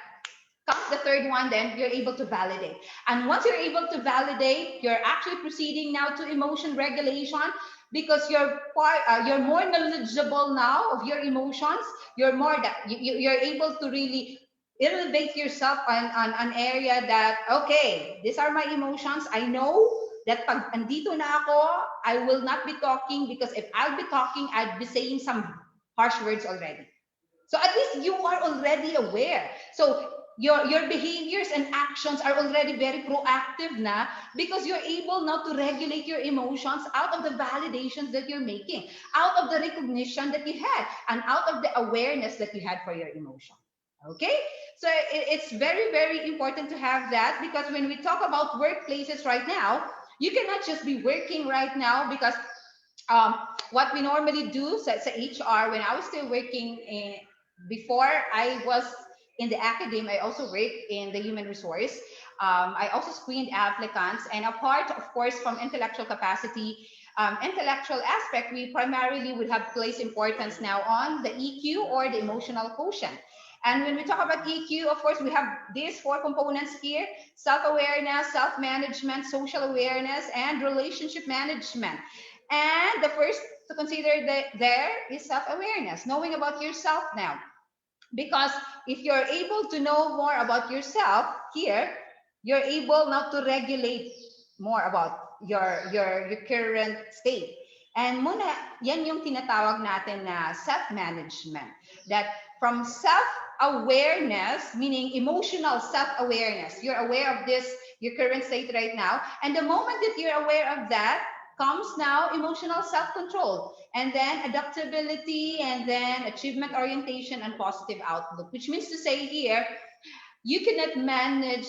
Speaker 7: comes the third one, then you're able to validate. And once you're able to validate, you're actually proceeding now to emotion regulation because you're more knowledgeable now of your emotions. You're more that you're able to really elevate yourself on an area that, okay, these are my emotions. I know that pag andito na ako, I will not be talking because if I'll be talking, I'd be saying some harsh words already. So at least you are already aware. So your behaviors and actions are already very proactive na because you're able now to regulate your emotions out of the validations that you're making, out of the recognition that you had, and out of the awareness that you had for your emotion. Okay? So it's very, very important to have that because when we talk about workplaces right now, you cannot just be working right now because um, what we normally do sa HR, when I was still working before I was in the academe, I also worked in the human resource. I also screened applicants, and apart, of course, from intellectual capacity, intellectual aspect, we primarily would have placed importance now on the EQ or the emotional quotient. And when we talk about EQ, of course, we have these four components here: self-awareness, self-management, social awareness, and relationship management. And the first to consider there is self-awareness, knowing about yourself now. Because if you're able to know more about yourself here, you're able now to regulate more about your current state. And muna, yan yung tinatawag natin na self-management. That from self-awareness, meaning emotional self-awareness, you're aware of this, your current state right now. And the moment that you're aware of that, comes now emotional self-control, and then adaptability, and then achievement orientation and positive outlook, which means to say here, you cannot manage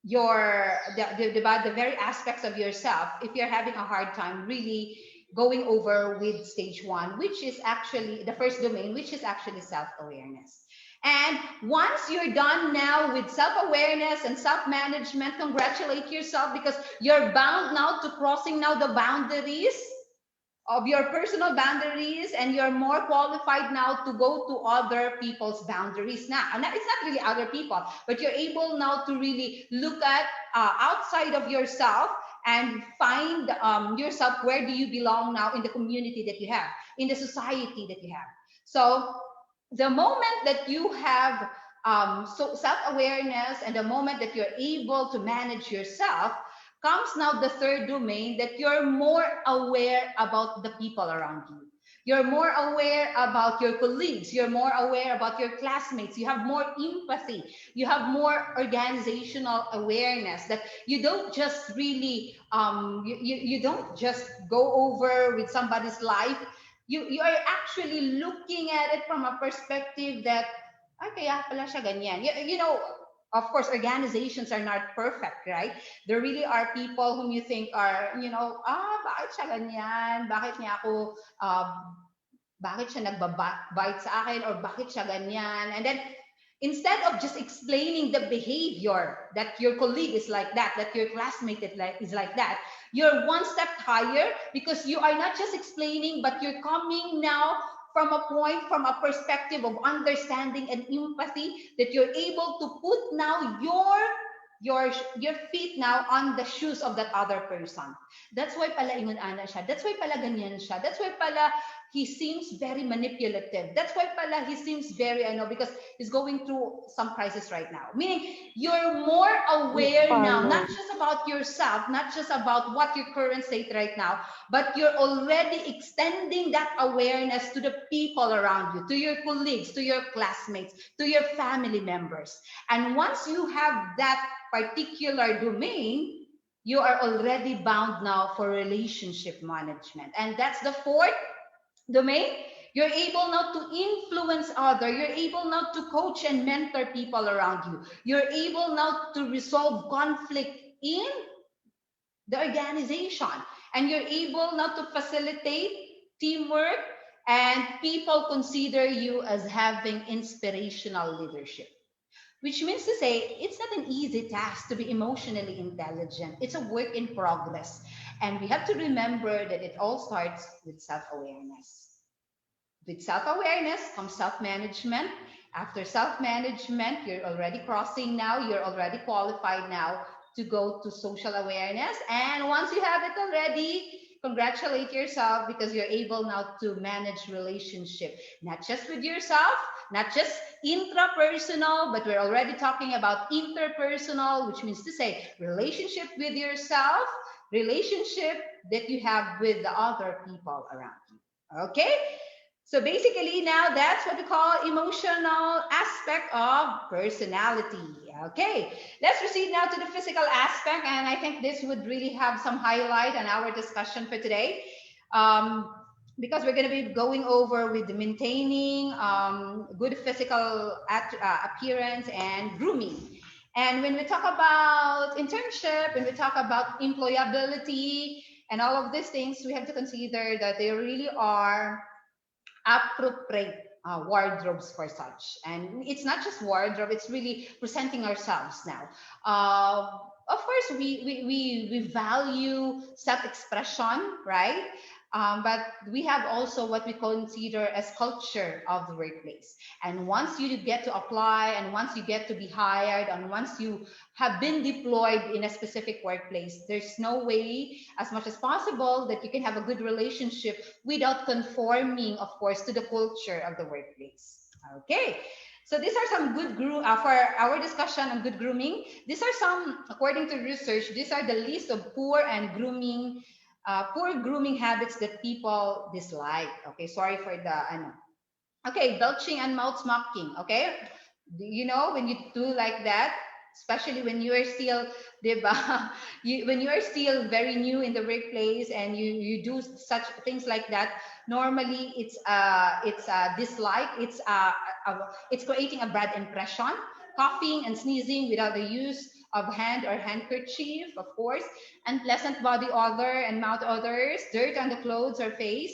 Speaker 7: the very aspects of yourself if you're having a hard time really going over with stage one, which is actually the first domain, which is actually self-awareness. And once you're done now with self-awareness and self-management, congratulate yourself because you're bound now to crossing now the boundaries of your personal boundaries, and you're more qualified now to go to other people's boundaries now. And it's not really other people, but you're able now to really look at outside of yourself and find yourself, where do you belong now in the community that you have, in the society that you have. So the moment that you have self-awareness and the moment that you're able to manage yourself, comes now the third domain, that you're more aware about the people around you. You're more aware about your colleagues. You're more aware about your classmates. You have more empathy. You have more organizational awareness, that you don't just really, you don't just go over with somebody's life. You are actually looking at it from a perspective that, ay, kaya pala siya ganyan. You know, of course, organizations are not perfect, right? There really are people whom you think are, you know, bakit siya ganyan? Bakit niya ako, bakit siya nagbabite sa akin? Or bakit siya ganyan? And then, instead of just explaining the behavior that your colleague is like that your classmate is like that, you're one step higher because you are not just explaining, but you're coming now from a point, from a perspective of understanding and empathy, that you're able to put now your feet now on the shoes of that other person. That's why pala ingon ana siya. That's why pala ganyan siya. That's why pala he seems very manipulative. That's why pala he seems very, I know, because he's going through some crisis right now. Meaning you're more aware now, not just about yourself, not just about what your current state right now, but you're already extending that awareness to the people around you, to your colleagues, to your classmates, to your family members. And once you have that particular domain, you are already bound now for relationship management. And that's the fourth domain. You're able now to influence other. You're able now to coach and mentor people around you. You're able now to resolve conflict in the organization. And you're able now to facilitate teamwork, and people consider you as having inspirational leadership. Which means to say, it's not an easy task to be emotionally intelligent. It's a work in progress. And we have to remember that it all starts with self-awareness. With self-awareness comes self-management. After self-management, you're already crossing now, you're already qualified now to go to social awareness. And once you have it already, congratulate yourself because you're able now to manage relationship, not just with yourself, not just intrapersonal, but we're already talking about interpersonal, which means to say relationship with yourself, relationship that you have with the other people around you. Okay? So basically now that's what we call emotional aspect of personality. Okay, let's proceed now to the physical aspect, and I think this would really have some highlight on our discussion for today. Because we're going to be going over with the maintaining good physical appearance and grooming. And when we talk about internship, when we talk about employability and all of these things, we have to consider that they really are appropriate wardrobes for such. And it's not just wardrobe, it's really presenting ourselves now. Of course, we value self-expression, right? But we have also what we consider as culture of the workplace. And once you get to apply, and once you get to be hired, and once you have been deployed in a specific workplace, there's no way, as much as possible, that you can have a good relationship without conforming, of course, to the culture of the workplace. Okay. So these are some good for our discussion on good grooming. These are some, according to research, these are the list of poor grooming habits that people dislike. Okay, sorry for the Okay, belching and mouth smacking. Okay, you know when you do like that, especially when you are still, diba? When you are still very new in the workplace and you do such things like that. Normally, it's a dislike. It's creating a bad impression. Coughing and sneezing without the use of hand or handkerchief, of course, unpleasant body odor and mouth odors, dirt on the clothes or face,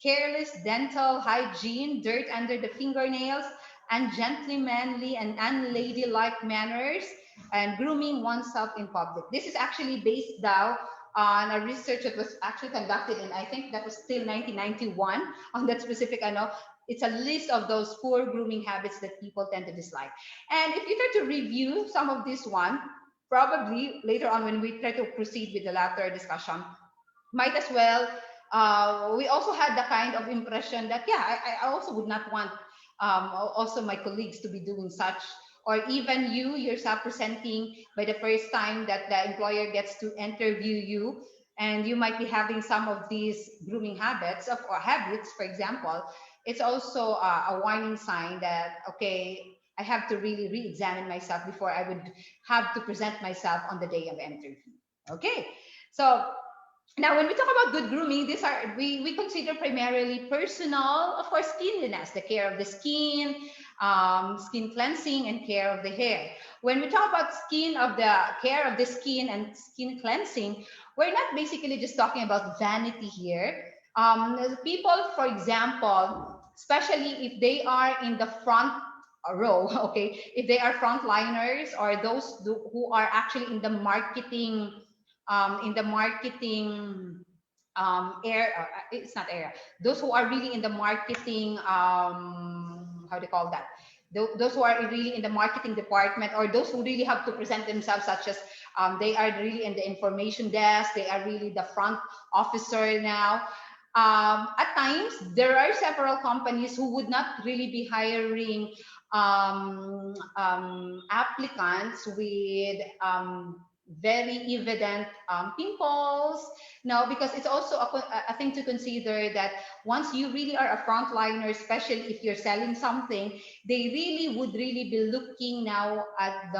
Speaker 7: careless dental hygiene, dirt under the fingernails, ungentlemanly and unladylike manners, and grooming oneself in public. This is actually based now on a research that was actually conducted in, I think that was still 1991 on that specific, it's a list of those poor grooming habits that people tend to dislike. And if you try to review some of this one, probably later on when we try to proceed with the latter discussion, might as well, we also had the kind of impression that, yeah, I also would not want also my colleagues to be doing such, or even you yourself presenting by the first time that the employer gets to interview you, and you might be having some of these grooming habits, or habits, for example. It's also a warning sign that, okay, I have to really re-examine myself before I would have to present myself on the day of interview. Okay, so now when we talk about good grooming, these are, we consider primarily personal, of course, cleanliness, the care of the skin, skin cleansing, and care of the hair. When we talk about care of the skin and skin cleansing, we're not basically just talking about vanity here. People, for example, especially if they are in the front row, okay, if they are frontliners, or those who are actually in the marketing, it's not area, those who are really in the marketing, how do you call that, those who are really in the marketing department, or those who really have to present themselves, such as they are really in the information desk, they are really the front officer now. At times, there are several companies who would not really be hiring applicants with very evident pimples. No, because it's also a thing to consider that once you really are a frontliner, especially if you're selling something, they really would really be looking now at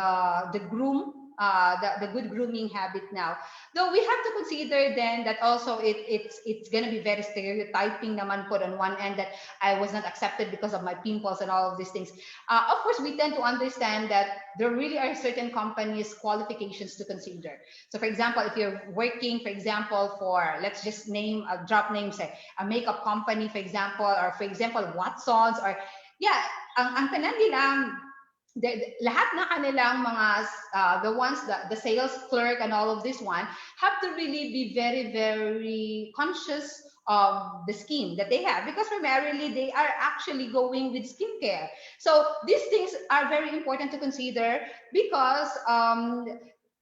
Speaker 7: the groom. The good grooming habit now, though we have to consider then that also it's going to be very stereotyping naman put on one end that I was not accepted because of my pimples and all of these things. Of course, we tend to understand that there really are certain companies qualifications to consider. So for example, if you're working, for example, for, let's just name a drop name, say a makeup company, for example, or for example, Watsons, or yeah, ang tanan nilang lahat na kanilang mga the ones the sales clerk and all of this one have to really be very very conscious of the skin that they have, because primarily they are actually going with skincare. So these things are very important to consider, because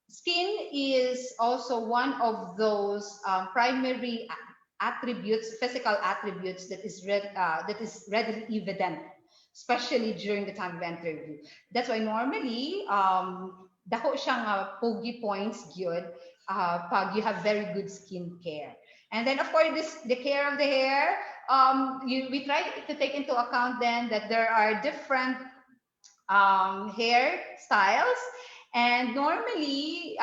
Speaker 7: skin is also one of those primary attributes, physical attributes that is readily evident, especially during the time of interview. That's why normally, dako siyang pogi points gyud pag you have very good skin care. And then of course the care of the hair, we try to take into account then that there are different hair styles. And normally,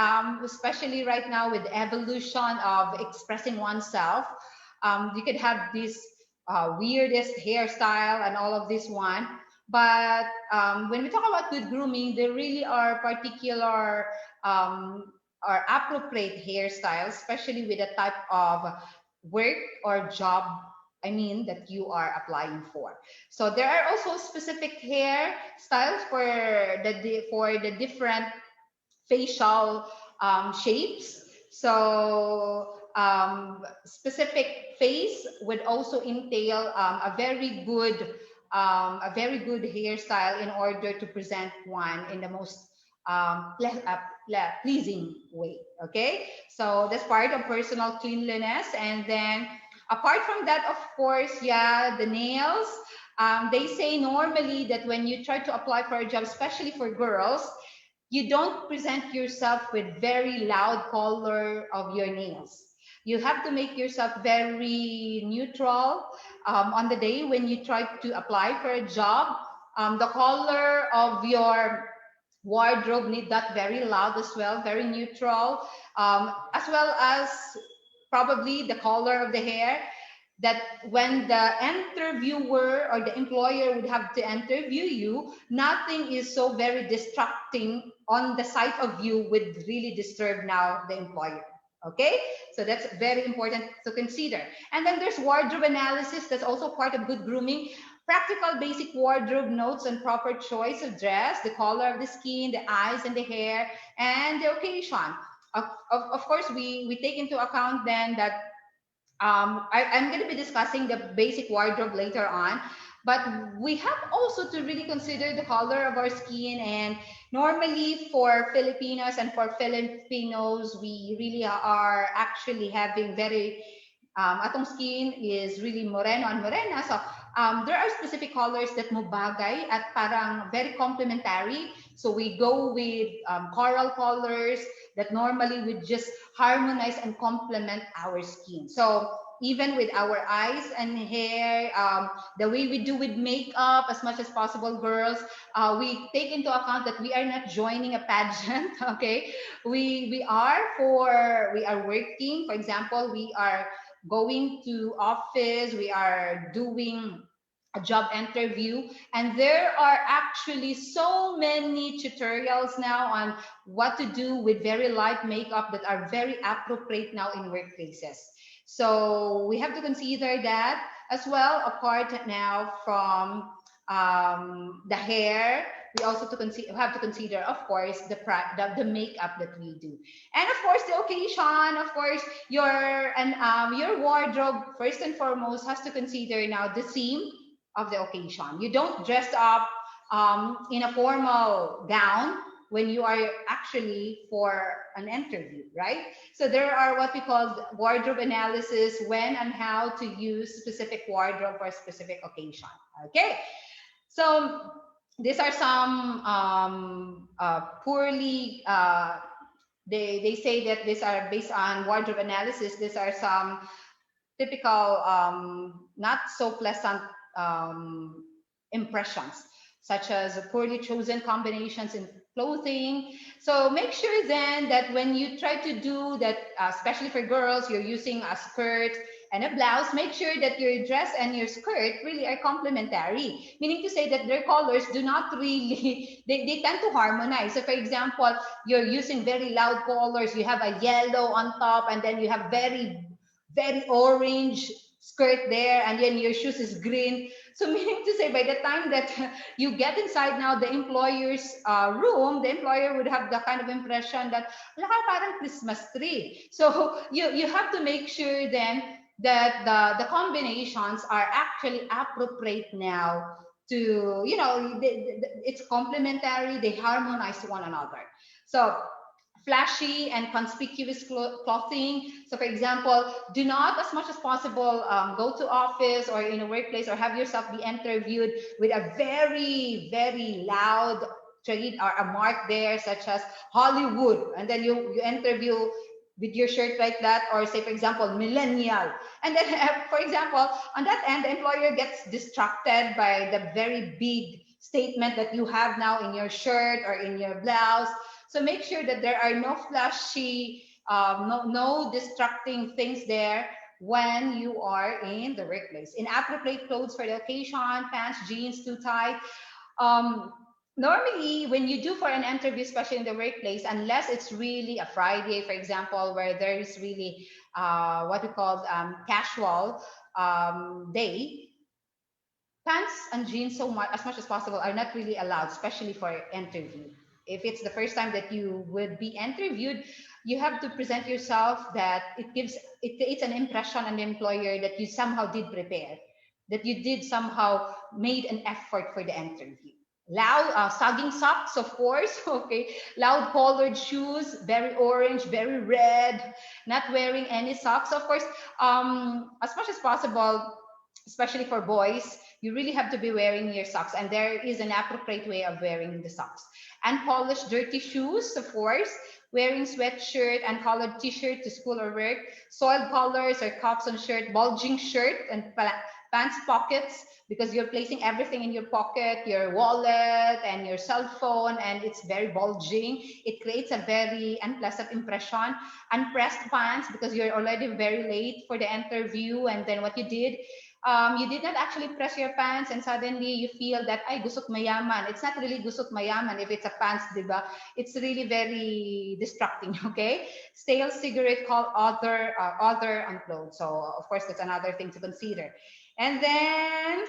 Speaker 7: especially right now with the evolution of expressing oneself, you could have this weirdest hairstyle and all of this one. But when we talk about good grooming, there really are particular or appropriate hairstyles, especially with the type of work or job, I mean, that you are applying for. So there are also specific hair styles for the different facial shapes. So specific face would also entail a very good hairstyle in order to present one in the most pleasing way. Okay, so that's part of personal cleanliness. And then apart from that, of course, yeah, the nails. They say normally that when you try to apply for a job, especially for girls, you don't present yourself with very loud color of your nails. You have to make yourself very neutral on the day when you try to apply for a job. The color of your wardrobe need that very loud as well, very neutral, as well as probably the color of the hair, that when the interviewer or the employer would have to interview you, nothing is so very distracting on the sight of you would really disturb now the employer. Okay, so that's very important to consider. And then there's wardrobe analysis. That's also part of good grooming. Practical basic wardrobe notes on proper choice of dress, the color of the skin, the eyes and the hair, and the occasion. Of course, we take into account then that I'm going to be discussing the basic wardrobe later on, but we have also to really consider the color of our skin. And normally for Filipinos and for Filipinos, we really are actually having very atong skin is really moreno and morena. So there are specific colors that mubagay at parang very complementary. So we go with coral colors that normally would just harmonize and complement our skin. So even with our eyes and hair, the way we do with makeup, as much as possible, girls, we take into account that we are not joining a pageant. Okay, we are working. For example, we are going to office. We are doing a job interview, and there are actually so many tutorials now on what to do with very light makeup that are very appropriate now in workplaces. So we have to consider that as well. Apart now from the hair, we also have to consider, of course, the makeup that we do, and of course the occasion. Of course, your wardrobe first and foremost has to consider now the theme of the occasion. You don't dress up in a formal gown when you are actually for an interview, right? So there are what we call wardrobe analysis, when and how to use specific wardrobe for a specific occasion. Okay, so these are some poorly they say that these are based on wardrobe analysis. These are some typical not so pleasant um, impressions, such as poorly chosen combinations in clothing. So make sure then that when you try to do that, especially for girls, you're using a skirt and a blouse, make sure that your dress and your skirt really are complementary, meaning to say that their colors do not really they tend to harmonize. So for example, you're using very loud colors, you have a yellow on top, and then you have very orange skirt there, and then your shoes is green. So meaning to say, by the time that you get inside now the employer's room, the employer would have the kind of impression that wala ka, parang Christmas tree. So you have to make sure then that the combinations are actually appropriate now to, it's complementary, they harmonize to one another. So flashy and conspicuous clothing. So for example, do not as much as possible go to office or in a workplace or have yourself be interviewed with a very loud trade or a mark there such as Hollywood, and then you interview with your shirt like that, or say for example millennial, and then for example on that end the employer gets distracted by the very big statement that you have now in your shirt or in your blouse. So make sure that there are no flashy, no distracting things there when you are in the workplace. Inappropriate clothes for the occasion, pants, jeans too tight. Um, Normally, when you do for an interview, especially in the workplace, unless it's really a Friday, for example, where there is really what we call casual day, pants and jeans so much as much as possible are not really allowed, especially for interview. If it's the first time that you would be interviewed, you have to present yourself that it creates an impression on the employer that you somehow did prepare, that you did somehow made an effort for the interview. Loud, sagging socks, of course. Okay, loud colored shoes, very orange, very red. Not wearing any socks, of course. As much as possible, especially for boys, you really have to be wearing your socks, and there is an appropriate way of wearing the socks. Unpolished, dirty shoes, of course. Wearing sweatshirt and collared t-shirt to school or work. Soiled collars or cuffs on shirt. Bulging shirt and pants pockets, because you're placing everything in your pocket, your wallet and your cell phone, and it's very bulging. It creates a very unpleasant impression. Unpressed pants, because you're already very late for the interview, and then what you did not actually press your pants, and suddenly you feel that ay gusot mayaman. It's not really gusot mayaman if it's a pants, diba? It's really very distracting. Okay, stale cigarette, called other on clothes. So of course that's another thing to consider. And then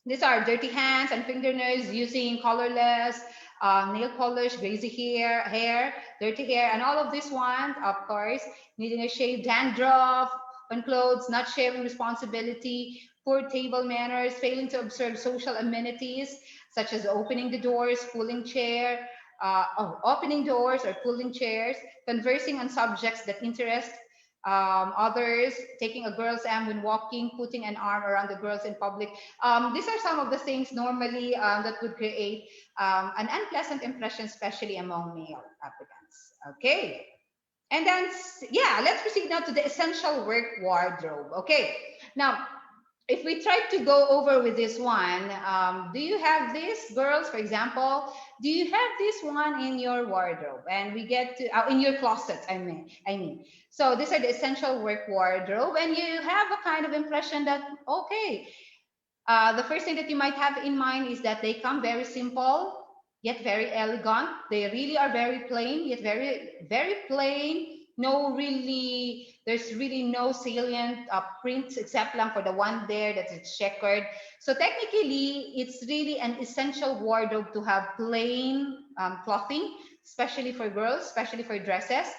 Speaker 7: these are dirty hands and fingernails, using colorless nail polish, greasy hair, dirty hair, and all of these ones, of course, needing a shave, dandruff on clothes, not sharing responsibility, poor table manners, failing to observe social amenities such as opening the doors, opening doors or pulling chairs, conversing on subjects that interest others, taking a girl's arm when walking, putting an arm around the girls in public. These are some of the things normally that would create an unpleasant impression, especially among male applicants. Okay. And then, yeah, let's proceed now to the essential work wardrobe. Okay. Now, if we try to go over with this one, do you have this, girls, for example? Do you have this one in your wardrobe? And we get to in your closet. I mean. So these are the essential work wardrobe, and you have a kind of impression that okay. The first thing that you might have in mind is that they come very simple, yet very elegant. They really are very plain, yet very plain. There's really no salient prints except lang for the one there that it's checkered. So technically, it's really an essential wardrobe to have plain clothing, especially for girls, especially for dresses.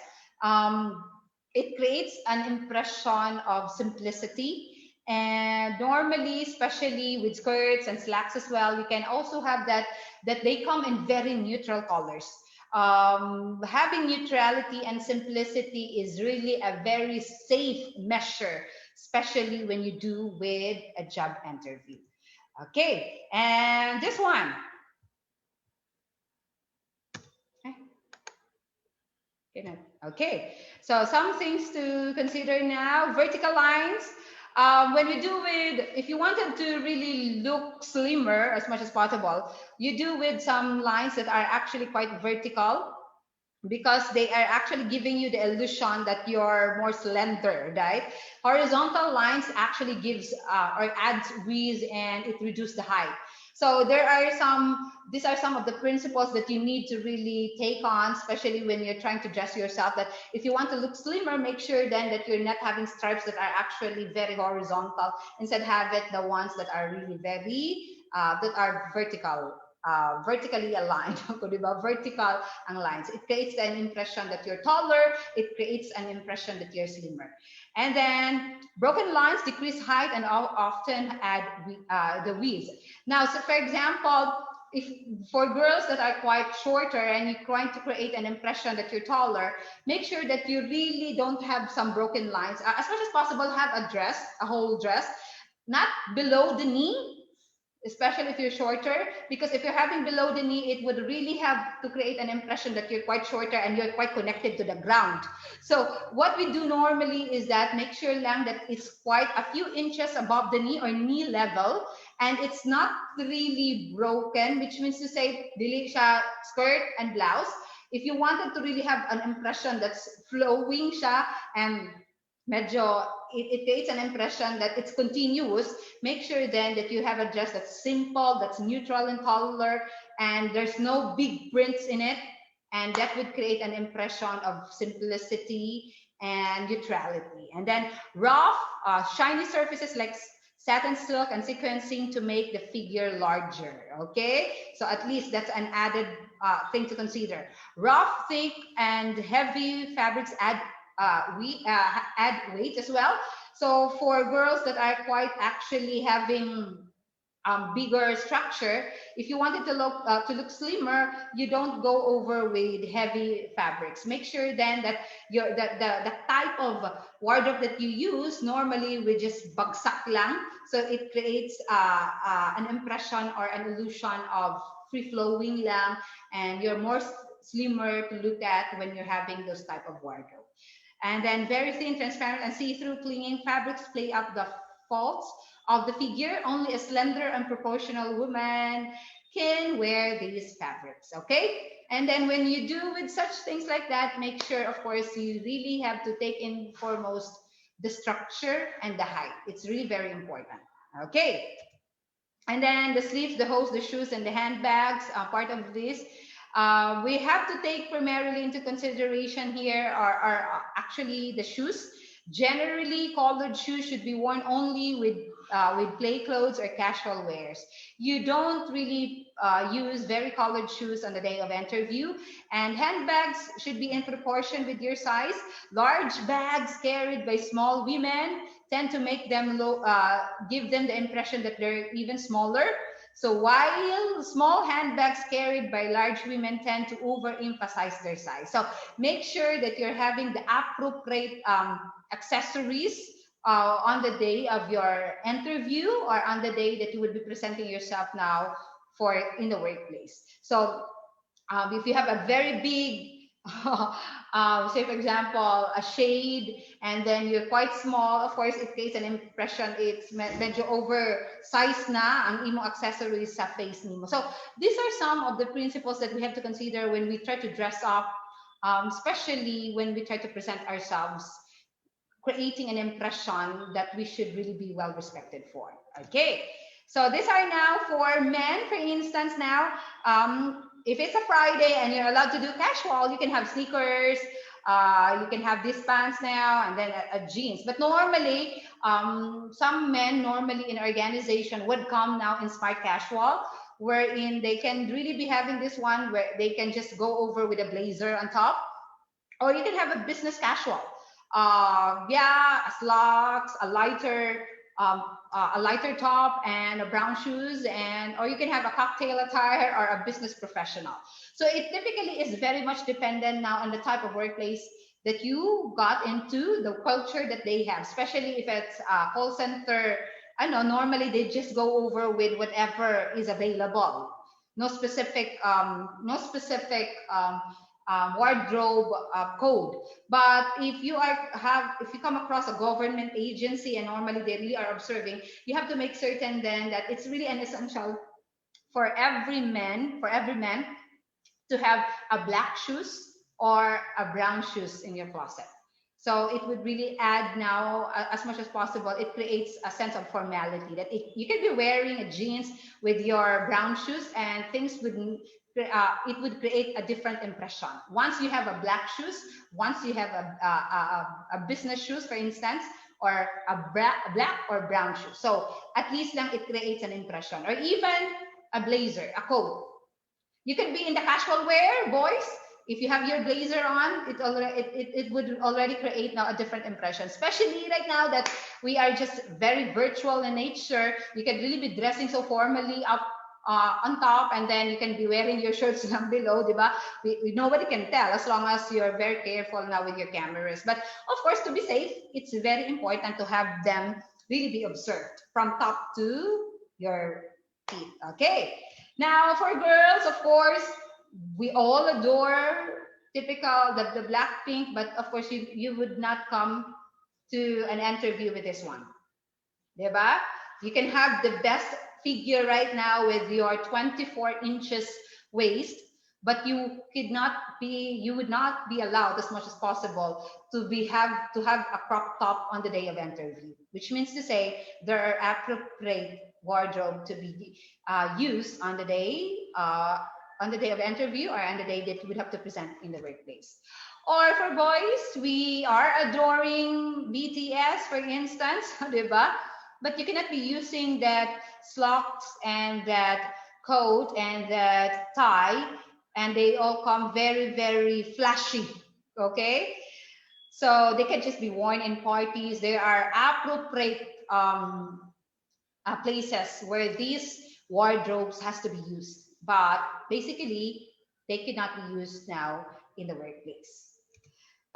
Speaker 7: It creates an impression of simplicity. And normally, especially with skirts and slacks as well, we can also have that they come in very neutral colors. having neutrality and simplicity is really a very safe measure, especially when you do with a job interview. Okay, and this one. Okay, so some things to consider now. Vertical lines. When you do with, if you wanted to really look slimmer as much as possible, you do with some lines that are actually quite vertical, because they are actually giving you the illusion that you're more slender, right? Horizontal lines actually gives or adds width, and it reduces the height. So these are some of the principles that you need to really take on, especially when you're trying to dress yourself, that if you want to look slimmer, make sure then that you're not having stripes that are actually very horizontal. Instead, have it the ones that are really very, that are vertically aligned. Vertical ang lines. It creates an impression that you're taller. It creates an impression that you're slimmer. And then broken lines decrease height and often add the width. Now, so for example, if for girls that are quite shorter and you're trying to create an impression that you're taller, make sure that you really don't have some broken lines. As much as possible, have a whole dress, not below the knee, especially if you're shorter, because if you're having below the knee, it would really have to create an impression that you're quite shorter and you're quite connected to the ground. So what we do normally is that make sure lang that it's quite a few inches above the knee or knee level, and it's not really broken, which means to say dili siya skirt and blouse. If you wanted to really have an impression that's flowing siya and medyo it creates an impression that it's continuous, make sure then that you have a dress that's simple, that's neutral in color, and there's no big prints in it, and that would create an impression of simplicity and neutrality. And then rough, shiny surfaces like satin silk and sequencing to make the figure larger. Okay, so at least that's an added thing to consider. Rough, thick, and heavy fabrics we add weight as well. So for girls that are quite actually having bigger structure, if you wanted to look slimmer, you don't go over with heavy fabrics. Make sure then that the type of wardrobe that you use normally with just bagsak lang, so it creates an impression or an illusion of free flowing lang, and you're more slimmer to look at when you're having those type of wardrobe. And then very thin, transparent, and see-through clinging fabrics play up the faults of the figure. Only a slender and proportional woman can wear these fabrics, okay? And then when you do with such things like that, make sure, of course, you really have to take in foremost the structure and the height. It's really very important, okay? And then the sleeves, the hose, the shoes, and the handbags are part of this. We have to take primarily into consideration here are actually the shoes. Generally, collared shoes should be worn only with play clothes or casual wears. You don't really use very collared shoes on the day of interview. And handbags should be in proportion with your size. Large bags carried by small women tend to make them give them the impression that they're even smaller. So while small handbags carried by large women tend to overemphasize their size. So make sure that you're having the appropriate accessories on the day of your interview or on the day that you would be presenting yourself now for in the workplace. So if you have a very big say for example a shade and then you're quite small, of course it creates an impression it's medyo oversized na ang imo accessories sa face nimo. So these are some of the principles that we have to consider when we try to dress up, especially when we try to present ourselves, creating an impression that we should really be well respected for. Okay, so these are now for men, for instance. Now if it's a Friday and you're allowed to do casual, you can have sneakers, you can have these pants now, and then a jeans. But normally, some men normally in organization would come now in smart casual, wherein they can really be having this one where they can just go over with a blazer on top, or you can have a business casual. Yeah, slacks, a lighter a lighter top and a brown shoes, and or you can have a cocktail attire or a business professional. So it typically is very much dependent now on the type of workplace that you got into, the culture that they have, especially if it's a call center. I know normally they just go over with whatever is available. No specific wardrobe code. But if you come across a government agency and normally they really are observing, you have to make certain then that it's really an essential for every man to have a black shoes or a brown shoes in your closet. So it would really add now, as much as possible, it creates a sense of formality that you can be wearing a jeans with your brown shoes and things would it would create a different impression. Once you have a black shoes, once you have a business shoes, for instance, or a black or brown shoes. So at least lang it creates an impression. Or even a blazer, a coat. You can be in the casual wear, boys. If you have your blazer on, it would already create now a different impression. Especially right now that we are just very virtual in nature, you can really be dressing so formally up on top, and then you can be wearing your shirts down below, diba? Nobody can tell as long as you're very careful now with your cameras. But of course, to be safe, it's very important to have them really be observed from top to your feet. Okay. Now, for girls, of course, we all adore typical the black pink, but of course you would not come to an interview with this one. Diba? You can have the best figure right now with your 24 inches waist, but you would not be allowed as much as possible to have a crop top on the day of interview, which means to say there are appropriate wardrobe to be used on the day of interview or on the day that you would have to present in the workplace. Or for boys, we are adoring BTS, for instance, diba? But you cannot be using that slacks and that coat and that tie, and they all come very, very flashy, okay? So they can just be worn in parties. There are appropriate places where these wardrobes has to be used, but basically they cannot be used now in the workplace.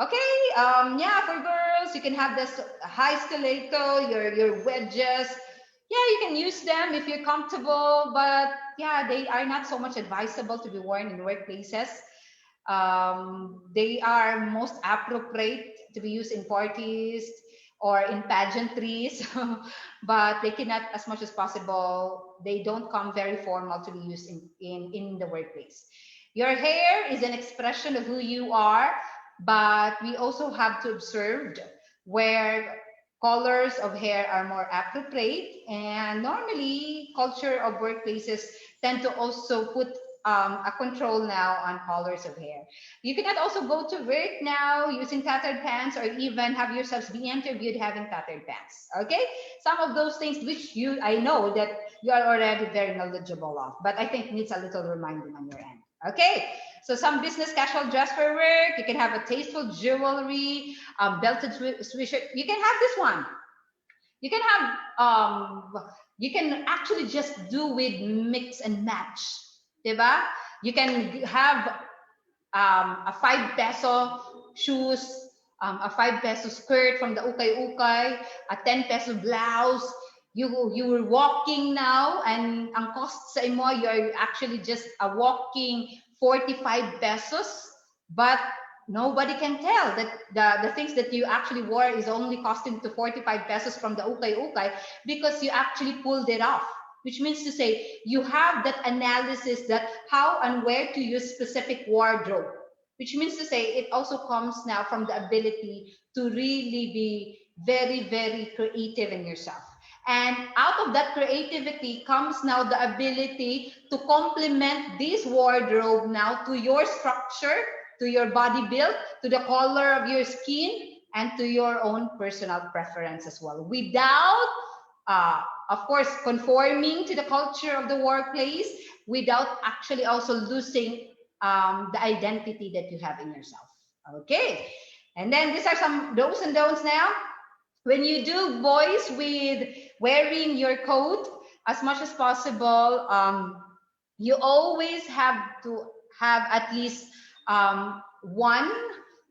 Speaker 7: Okay, yeah, for girls, you can have this high stiletto, your wedges. Yeah, you can use them if you're comfortable, but yeah, they are not so much advisable to be worn in workplaces. They are most appropriate to be used in parties or in pageantries, but they cannot, as much as possible, they don't come very formal to be used in the workplace. Your hair is an expression of who you are, but we also have to observe where colors of hair are more appropriate, and normally culture of workplaces tend to also put a control now on colors of hair. You cannot also go to work now using tattered pants or even have yourselves be interviewed having tattered pants. Okay, some of those things which I know that you are already very knowledgeable of, but I think needs a little reminding on your end. Okay, so some business casual dress for work. You can have a tasteful jewelry, belted sweatshirt. You can have this one. You can have you can actually just do with mix and match, diba? You can have a 5 peso shoes, a 5 peso skirt from the ukay-ukay, a 10 peso blouse. You were walking now, and ang cost sa imo, you're actually just a walking 45 pesos, but nobody can tell that the things that you actually wore is only costing to 45 pesos from the ukay-ukay because you actually pulled it off, which means to say you have that analysis that how and where to use specific wardrobe, which means to say it also comes now from the ability to really be very, very creative in yourself. And out of that creativity comes now the ability to complement this wardrobe now to your structure, to your body build, to the color of your skin, and to your own personal preference as well, without, of course, conforming to the culture of the workplace, without actually also losing the identity that you have in yourself. Okay, and then these are some do's and don'ts now. When you do, boys, with wearing your coat, as much as possible, you always have to have at least one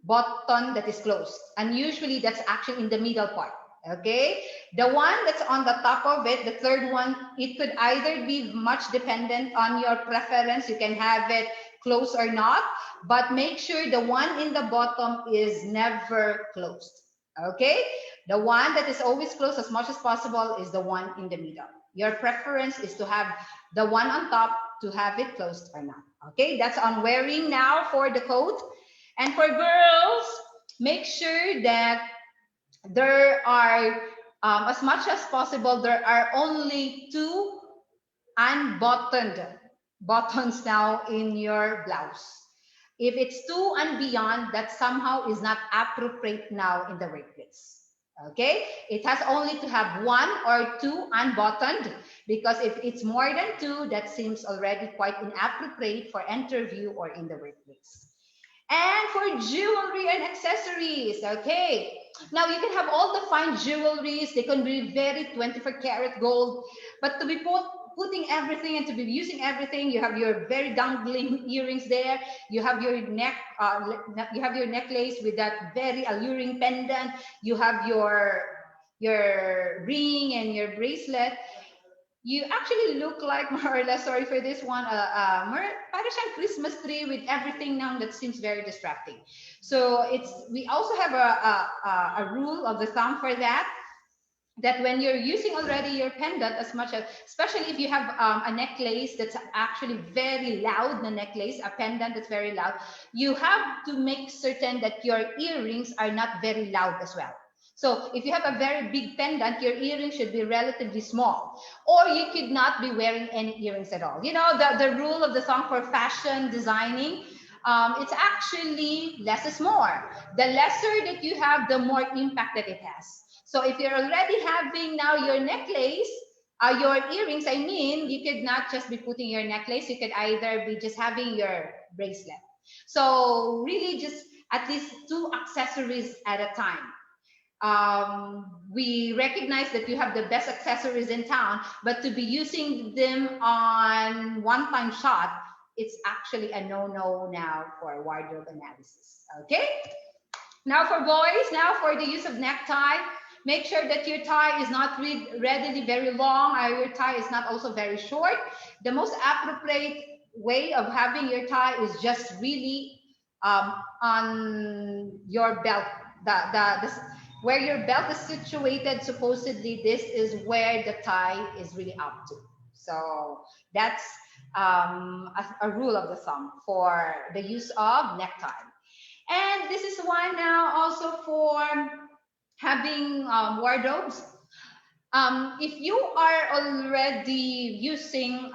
Speaker 7: button that is closed, and usually that's actually in the middle part. Okay, the one that's on the top of it, the third one, it could either be much dependent on your preference. You can have it closed or not, but make sure the one in the bottom is never closed. Okay, the one that is always closed as much as possible is the one in the middle. Your preference is to have the one on top to have it closed or not. Okay, that's on wearing now for the coat. And for girls, make sure that there are, as much as possible, there are only two unbuttoned buttons now in your blouse. If it's two and beyond, that somehow is not appropriate now in the workplace. Okay, it has only to have one or two unbuttoned, because if it's more than two, that seems already quite inappropriate for interview or in the workplace. And for jewelry and accessories, okay. Now you can have all the fine jewelries. They can be very 24 karat gold, but to be putting everything and to be using everything, you have your very dangling earrings there. You have your you have your necklace with that very alluring pendant. You have your ring and your bracelet. You actually look like, more or less, sorry for this one, para siyang Christmas tree with everything now that seems very distracting. So we also have a rule of the thumb for that, that when you're using already your pendant, as much as, especially if you have a necklace that's actually very loud, the necklace, a pendant that's very loud, you have to make certain that your earrings are not very loud as well. So if you have a very big pendant, your earrings should be relatively small, or you could not be wearing any earrings at all. You know, the rule of the thumb for fashion designing, it's actually less is more. The lesser that you have, the more impact that it has. So if you're already having now your necklace, your earrings, I mean, you could not just be putting your necklace. You could either be just having your bracelet. So really just at least two accessories at a time. We recognize that you have the best accessories in town, but to be using them on one-time shot, it's actually a no-no now for wardrobe analysis. Okay? Now for boys, now for the use of necktie, make sure that your tie is not readily very long, or your tie is not also very short. The most appropriate way of having your tie is just really on your belt. Where your belt is situated, supposedly this is where the tie is really up to. So that's a rule of the thumb for the use of necktie. And this is one now also for having wardrobes. If you are already using,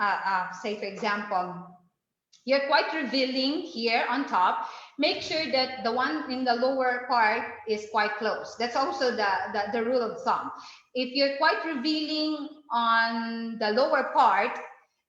Speaker 7: say for example, you're quite revealing here on top, make sure that the one in the lower part is quite close. That's also the rule of thumb. If you're quite revealing on the lower part,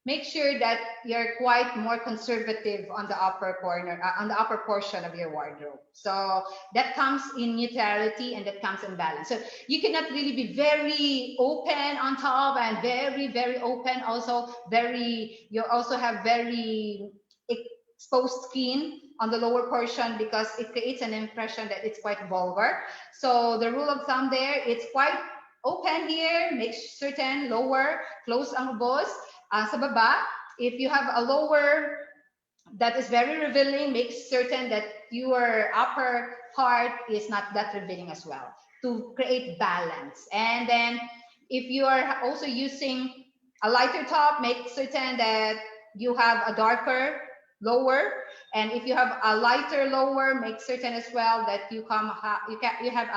Speaker 7: make sure that you're quite more conservative on the upper corner, on the upper portion of your wardrobe. So that comes in neutrality and that comes in balance. So you cannot really be very open on top and very, very open. Also you also have very exposed skin on the lower portion, because it creates an impression that it's quite vulgar. So the rule of thumb there, it's quite open here, make certain lower, close ang boss. Sa baba, if you have a lower that is very revealing, make certain that your upper part is not that revealing as well, to create balance. And then if you are also using a lighter top, make certain that you have a darker lower. And if you have a lighter lower, make certain as well that you have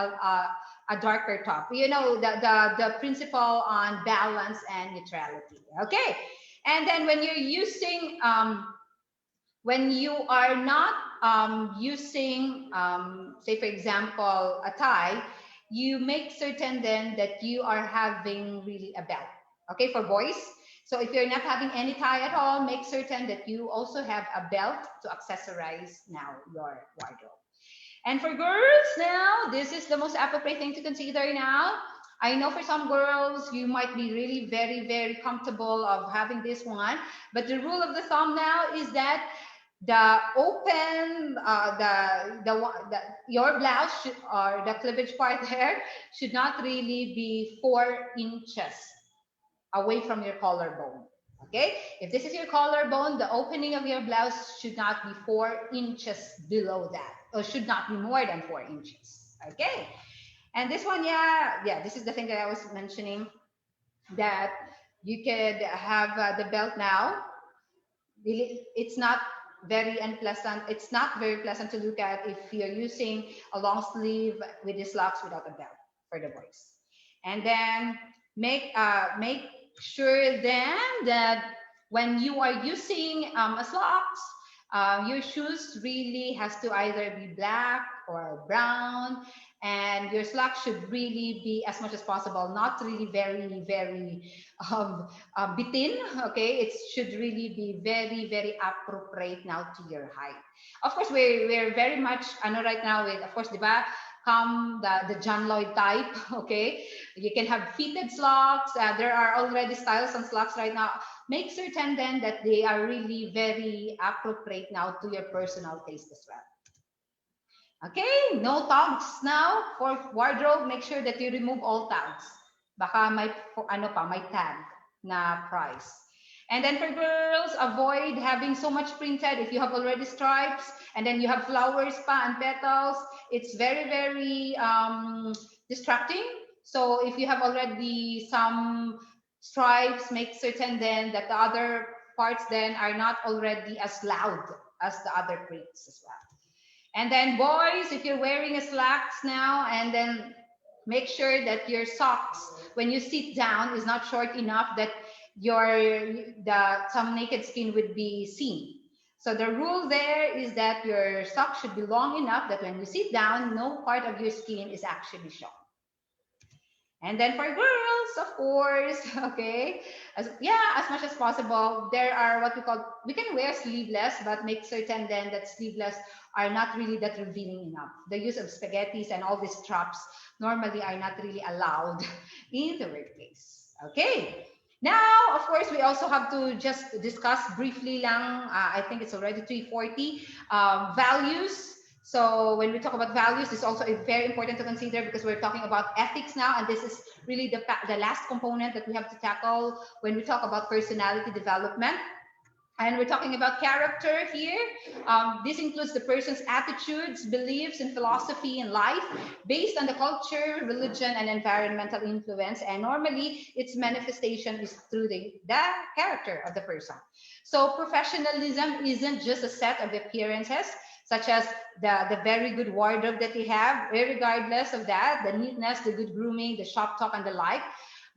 Speaker 7: a darker top. You know, the principle on balance and neutrality. Okay. And then when you're using, when you are not using, say for example, a tie, you make certain then that you are having really a belt. Okay, for boys. So if you're not having any tie at all, make certain that you also have a belt to accessorize now your wardrobe. And for girls now, this is the most appropriate thing to consider now. I know for some girls, you might be really very, very comfortable of having this one, but the rule of the thumb now is that the open, your blouse should, or the cleavage part there should not really be 4 inches away from your collarbone. Okay, if this is your collarbone, the opening of your blouse should not be 4 inches below that, or should not be more than 4 inches. Okay, and this one, yeah, this is the thing that I was mentioning, that you could have the belt now. Really, it's not very unpleasant. It's not very pleasant to look at if you're using a long sleeve with the slacks without a belt for the boys. And then make sure then that when you are using a slacks, your shoes really has to either be black or brown, and your slacks should really be as much as possible, not really very, very bitin. Okay, it should really be very, very appropriate now to your height. Of course, we're very much ano right now with, of course, diba, come the John Lloyd type. Okay, you can have fitted slacks. There are already styles on slacks right now. Make certain then that they are really very appropriate now to your personal taste as well. Okay, no tags now for wardrobe. Make sure that you remove all tags. Baka may ano pa, may tag na price. And then for girls, avoid having so much printed. If you have already stripes and then you have flowers pa and petals, it's very, very distracting. So if you have already some stripes, make certain then that the other parts then are not already as loud as the other prints as well. And then boys, if you're wearing a slacks now, and then make sure that your socks, when you sit down, is not short enough that some naked skin would be seen. So the rule there is that your socks should be long enough that when you sit down, no part of your skin is actually shown. And then for girls, of course, okay, as much as possible, there are what we can wear sleeveless, but make certain then that sleeveless are not really that revealing enough. The use of spaghettis and all these straps normally are not really allowed in the workplace. Okay. Now, of course, we also have to just discuss briefly lang, I think it's already 3:40, values. So when we talk about values, it's also very important to consider because we're talking about ethics now, and this is really the last component that we have to tackle when we talk about personality development. And we're talking about character here. This includes the person's attitudes, beliefs, and philosophy in life based on the culture, religion, and environmental influence. And normally, its manifestation is through the character of the person. So professionalism isn't just a set of appearances, such as the very good wardrobe that we have, regardless of that, the neatness, the good grooming, the shop talk, and the like.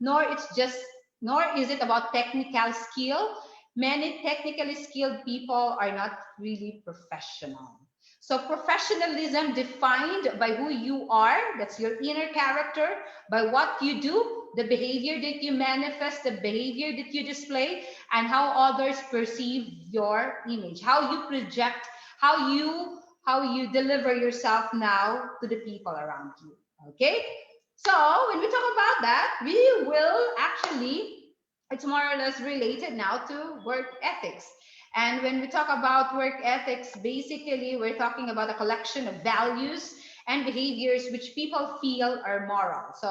Speaker 7: Nor is it about technical skill. Many technically skilled people are not really professional. So professionalism defined by who you are, that's your inner character, by what you do, the behavior that you manifest, the behavior that you display, and how others perceive your image, how you project, how you deliver yourself now to the people around you. Okay? So when we talk about that, we will actually, it's more or less related now to work ethics. And when we talk about work ethics, basically we're talking about a collection of values and behaviors which people feel are moral. So,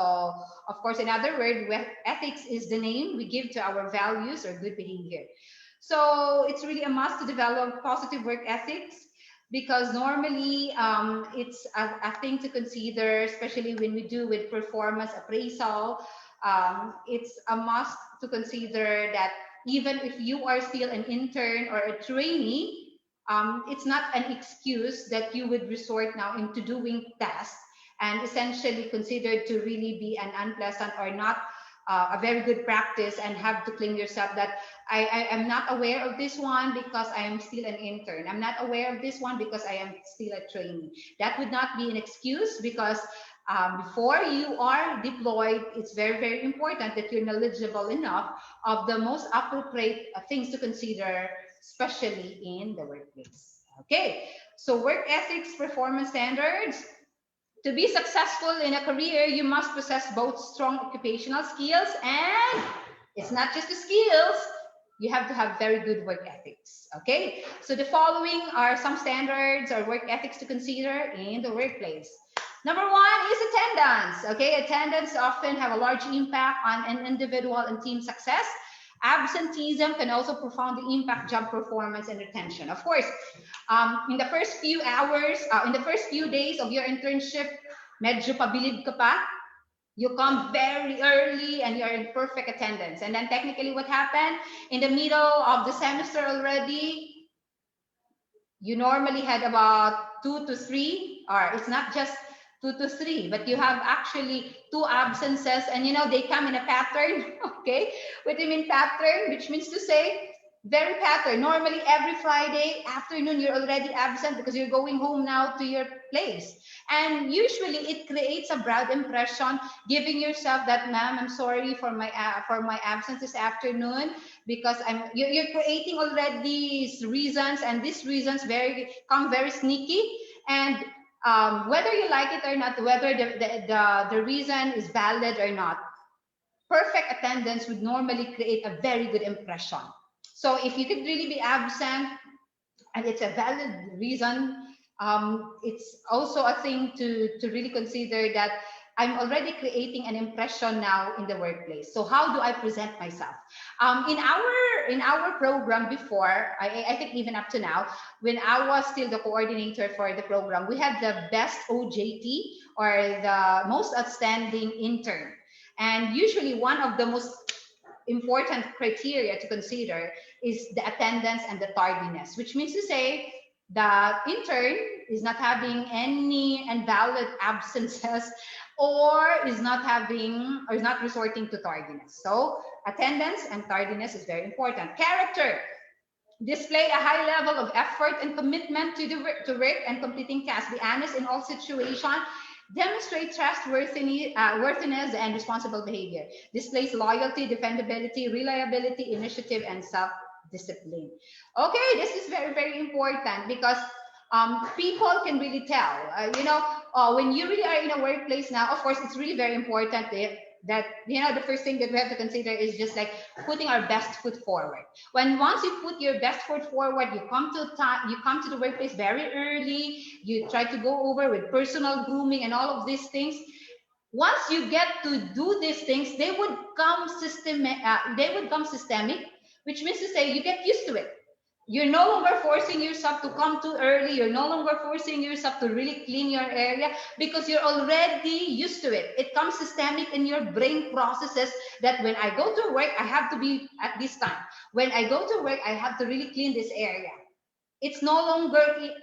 Speaker 7: of course, in other words, ethics is the name we give to our values or good behavior. So it's really a must to develop positive work ethics because normally it's a thing to consider, especially when we do with performance appraisal. It's a must to consider that even if you are still an intern or a trainee, it's not an excuse that you would resort now into doing tasks and essentially considered to really be an unpleasant or not a very good practice and have to claim yourself that I am not aware of this one because I am still an intern. I'm not aware of this one because I am still a trainee. That would not be an excuse because before you are deployed, it's very, very important that you're knowledgeable enough of the most appropriate things to consider, especially in the workplace. Okay, so work ethics, performance standards. To be successful in a career, you must possess both strong occupational skills and it's not just the skills, you have to have very good work ethics. Okay, so the following are some standards or work ethics to consider in the workplace. Number one is attendance. Okay, attendance often have a large impact on an individual and team success. Absenteeism can also profoundly impact job performance and retention. Of course, in the first few hours, in the first few days of your internship, medyo pabilib ka pa, you come very early and you're in perfect attendance. And then technically what happened? In the middle of the semester already, you normally had about 2 to 3, or it's not just 2 to 3, but you have actually 2 absences, and they come in a pattern. Okay, what do you mean pattern? Which means to say very pattern. Normally every Friday afternoon you're already absent because you're going home now to your place, and usually it creates a bad impression, giving yourself that, ma'am, I'm sorry for my absence this afternoon, because you're creating already these reasons, and these reasons come very sneaky, and whether you like it or not, whether the reason is valid or not, perfect attendance would normally create a very good impression. So if you could really be absent and it's a valid reason, it's also a thing to really consider that I'm already creating an impression now in the workplace. So how do I present myself? In our program before, I think even up to now, when I was still the coordinator for the program, we had the best OJT, or the most outstanding intern. And usually one of the most important criteria to consider is the attendance and the tardiness, which means to say the intern is not having any invalid absences, or is not resorting to tardiness. So attendance and tardiness is very important. Character. Display a high level of effort and commitment to work and completing tasks. Be honest in all situations. Demonstrate trustworthiness and responsible behavior. Displays loyalty, dependability, reliability, initiative, and self-discipline. Okay, this is very, very important because people can really tell. When you really are in a workplace now, of course, it's really very important that the first thing that we have to consider is just like putting our best foot forward. Once you put your best foot forward, you come to the workplace very early, you try to go over with personal grooming and all of these things. Once you get to do these things, they would come systemic, which means to say you get used to it. You're no longer forcing yourself to come too early. You're no longer forcing yourself to really clean your area because you're already used to it. It comes systemic in your brain processes that when I go to work, I have to be at this time. When I go to work, I have to really clean this area. It's no longer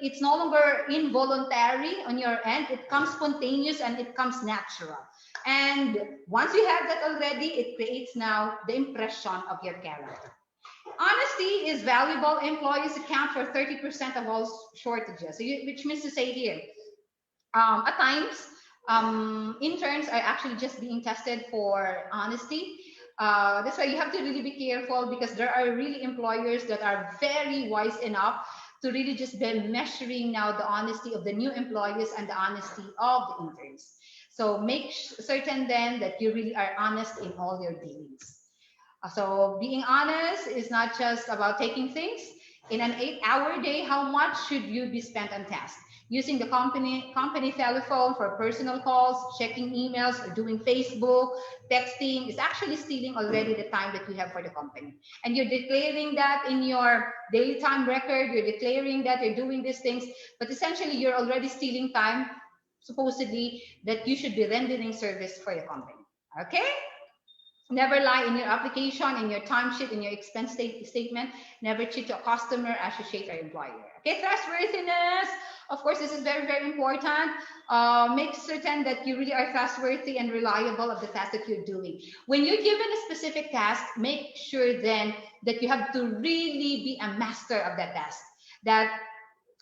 Speaker 7: involuntary on your end. It comes spontaneous and it comes natural. And once you have that already, it creates now the impression of your character. Honesty is valuable. Employees account for 30% of all shortages, which means to say here, at times, interns are actually just being tested for honesty. That's why you have to really be careful, because there are really employers that are very wise enough to really just be measuring now the honesty of the new employees and the honesty of the interns. So make certain then that you really are honest in all your dealings. So being honest is not just about taking things. In an 8-hour day, how much should you be spent on tasks? Using the company telephone for personal calls, checking emails, or doing Facebook, texting is actually stealing already the time that you have for the company. And you're declaring that in your daily time record, you're declaring that you're doing these things, but essentially you're already stealing time, supposedly, that you should be rendering service for the company. Okay? Never lie in your application, in your timesheet, in your expense statement. Never cheat a customer, associate, or employer. Okay, trustworthiness. Of course, this is very, very important. Make certain that you really are trustworthy and reliable of the task that you're doing. When you're given a specific task, make sure then that you have to really be a master of that task. That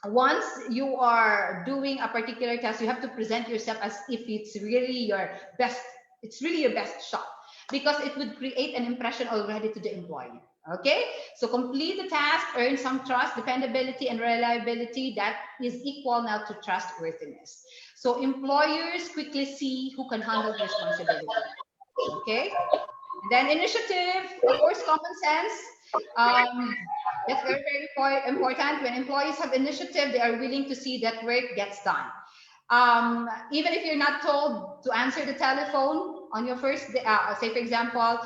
Speaker 7: once you are doing a particular task, you have to present yourself as if it's really your best shot, because it would create an impression already to the employee. Okay, so complete the task, earn some trust, dependability, and reliability that is equal now to trustworthiness. So employers quickly see who can handle the responsibility. Okay, and then initiative, of course, common sense. Um, that's very, very important. When employees have initiative, they are willing to see that work gets done. Even if you're not told to answer the telephone on your first day, say for example,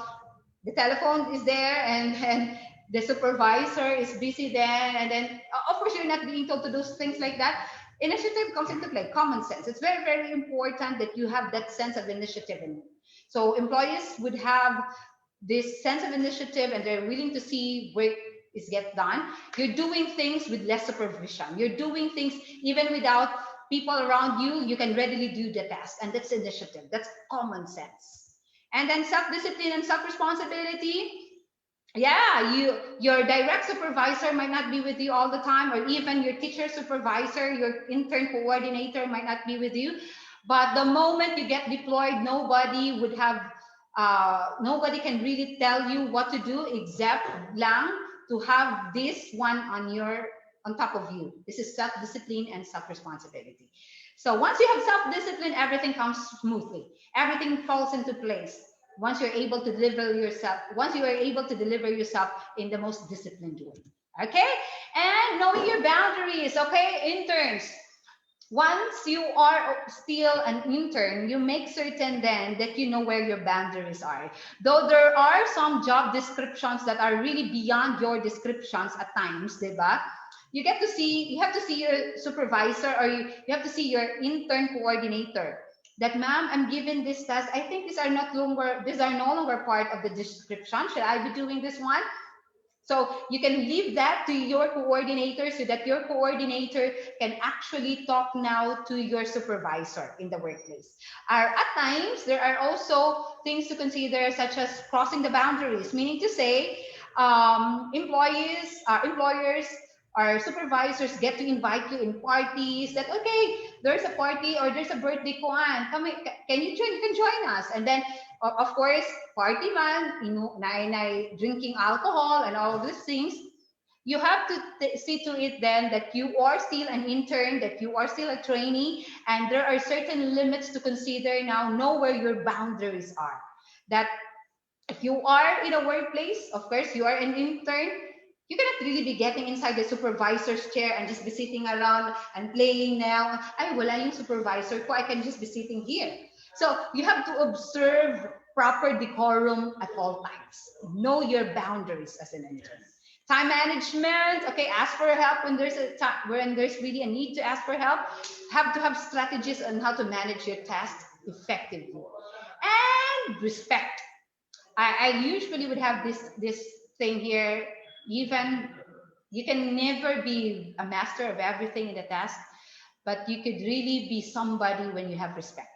Speaker 7: the telephone is there and the supervisor is busy then, and then of course you're not being told to do things like that. Initiative comes into play, common sense. It's very, very important that you have that sense of initiative in you. So employees would have this sense of initiative and they're willing to see work is get done. You're doing things with less supervision. You're doing things even without people around you. You can readily do the task, and that's initiative. That's common sense. And then self-discipline and self-responsibility. Yeah, your direct supervisor might not be with you all the time, or even your teacher supervisor, your intern coordinator might not be with you. But the moment you get deployed, nobody can really tell you what to do except lang to have this one on top of you. This is self-discipline and self-responsibility. So once you have self-discipline, everything comes smoothly. Everything falls into place. Once you are able to deliver yourself in the most disciplined way. Okay? And knowing your boundaries, okay, interns. Once you are still an intern, you make certain then that you know where your boundaries are. Though there are some job descriptions that are really beyond your descriptions at times, diba? You have to see your supervisor, or you have to see your intern coordinator. That, ma'am, I'm given this task. I think these are no longer part of the description. Should I be doing this one? So you can leave that to your coordinator so that your coordinator can actually talk now to your supervisor in the workplace. At times, there are also things to consider, such as crossing the boundaries, meaning to say, employers, our supervisors get to invite you in parties that, okay, there's a party or there's a birthday kuan. Come, can you join? You can join us. And then, of course, party man, drinking alcohol and all of these things. You have to see to it then that you are still an intern, that you are still a trainee, and there are certain limits to consider now. Know where your boundaries are. That if you are in a workplace, of course, you are an intern, you cannot really be getting inside the supervisor's chair and just be sitting around and playing now. Ay, wala yung supervisor ko, I can just be sitting here. So you have to observe proper decorum at all times. Know your boundaries as an intern. Time management, okay, ask for help when there's really a need to ask for help. Have to have strategies on how to manage your tasks effectively. And respect. I usually would have this thing here. Even you can never be a master of everything in the task, but you could really be somebody when you have respect.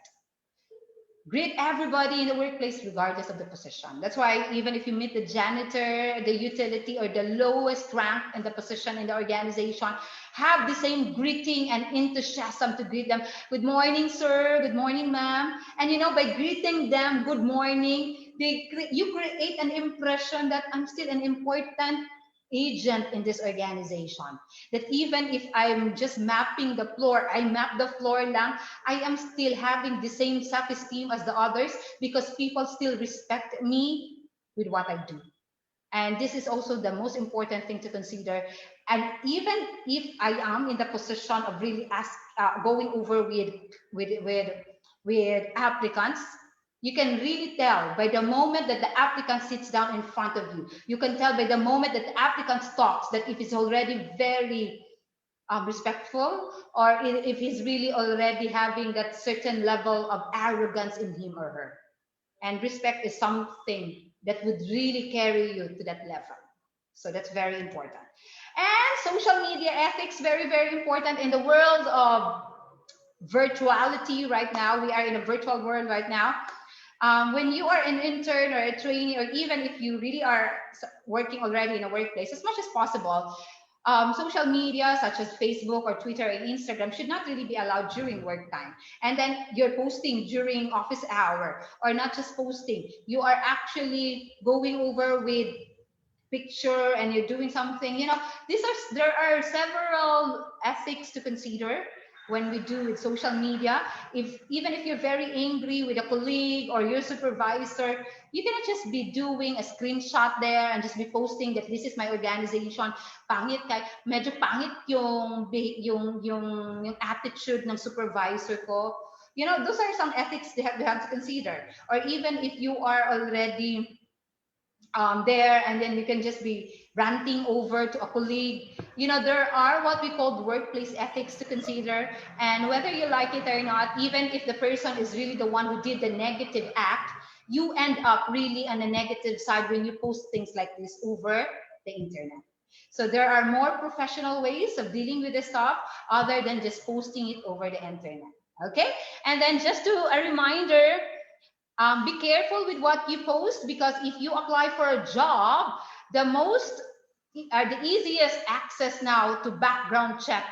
Speaker 7: Greet everybody in the workplace regardless of the position. That's why even if you meet the janitor, the utility, or the lowest rank in the position in the organization, have the same greeting and enthusiasm to greet them. Good morning, sir. Good morning, ma'am. And by greeting them, good morning, you create an impression that I'm still an important agent in this organization. That even if I'm just mapping the floor, I map the floor lang, I am still having the same self-esteem as the others because people still respect me with what I do. And this is also the most important thing to consider. And even if I am in the position of really going over with applicants, you can really tell by the moment that the applicant sits down in front of you. You can tell by the moment that the applicant talks that if he's already very respectful, or if he's really already having that certain level of arrogance in him or her. And respect is something that would really carry you to that level. So that's very important. And social media ethics, very, very important in the world of virtuality right now. We are in a virtual world right now. When you are an intern or a trainee, or even if you really are working already in a workplace, as much as possible, social media such as Facebook or Twitter and Instagram should not really be allowed during work time. And then you're posting during office hour, or not just posting, you are actually going over with picture and you're doing something, there are several ethics to consider when we do with social media. Even if you're very angry with a colleague or your supervisor, you cannot just be doing a screenshot there and just be posting that this is my organization. Pangit kay medyo pangit yung attitude ng supervisor ko. Those are some ethics we have to consider. Or even if you are already there, and then you can just be ranting over to a colleague. There are what we call workplace ethics to consider. And whether you like it or not, even if the person is really the one who did the negative act, you end up really on the negative side when you post things like this over the internet. So there are more professional ways of dealing with this stuff other than just posting it over the internet. Okay? And then just a reminder, be careful with what you post, because if you apply for a job, the easiest access now to background check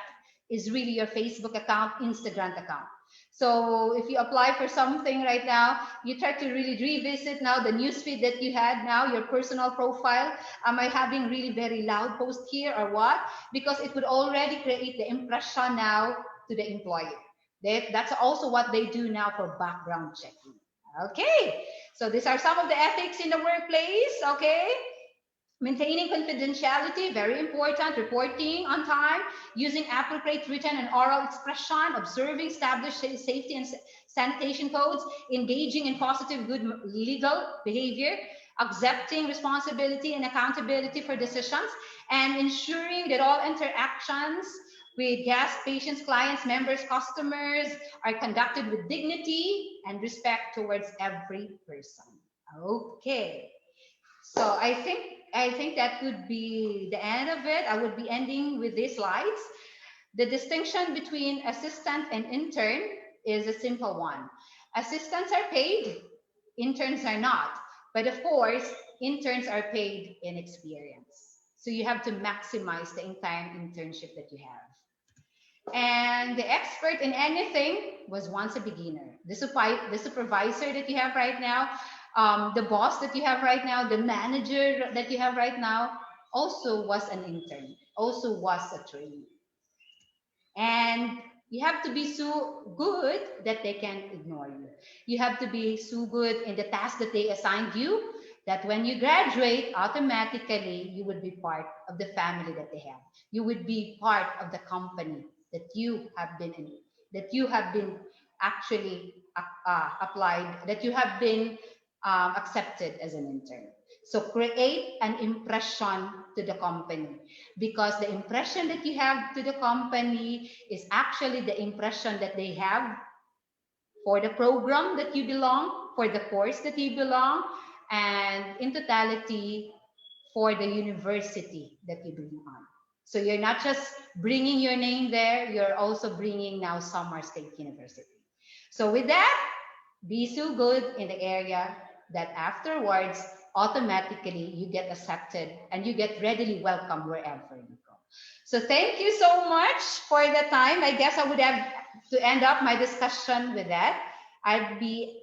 Speaker 7: is really your Facebook account, Instagram account. So if you apply for something right now, you try to really revisit now the newsfeed that you had now, your personal profile. Am I having really very loud post here or what? Because it would already create the impression now to the employer. That's also what they do now for background checking. Okay, so these are some of the ethics in the workplace. Okay, maintaining confidentiality, very important. Reporting on time, using appropriate written and oral expression, observing established safety and sanitation codes, engaging in positive good legal behavior, accepting responsibility and accountability for decisions, and ensuring that all interactions with guests, patients, clients, members, customers are conducted with dignity and respect towards every person. Okay. So I think that would be the end of it. I would be ending with these slides. The distinction between assistant and intern is a simple one. Assistants are paid, interns are not. But of course, interns are paid in experience. So you have to maximize the entire internship that you have. And the expert in anything was once a beginner. The supervisor that you have right now, the boss that you have right now, the manager that you have right now, also was an intern, also was a trainee. And you have to be so good that they can't ignore you. You have to be so good in the task that they assigned you that when you graduate, automatically you would be part of the family that they have. You would be part of the company that you have been in, that you have been actually applied, that you have been accepted as an intern. So create an impression to the company, because the impression that you have to the company is actually the impression that they have for the program that you belong, for the course that you belong, and in totality for the university that you belong on. So you're not just bringing your name there, you're also bringing now Samar State University. So with that, be so good in the area that afterwards, automatically you get accepted and you get readily welcomed wherever you go. So thank you so much for the time. I guess I would have to end up my discussion with that. I'd be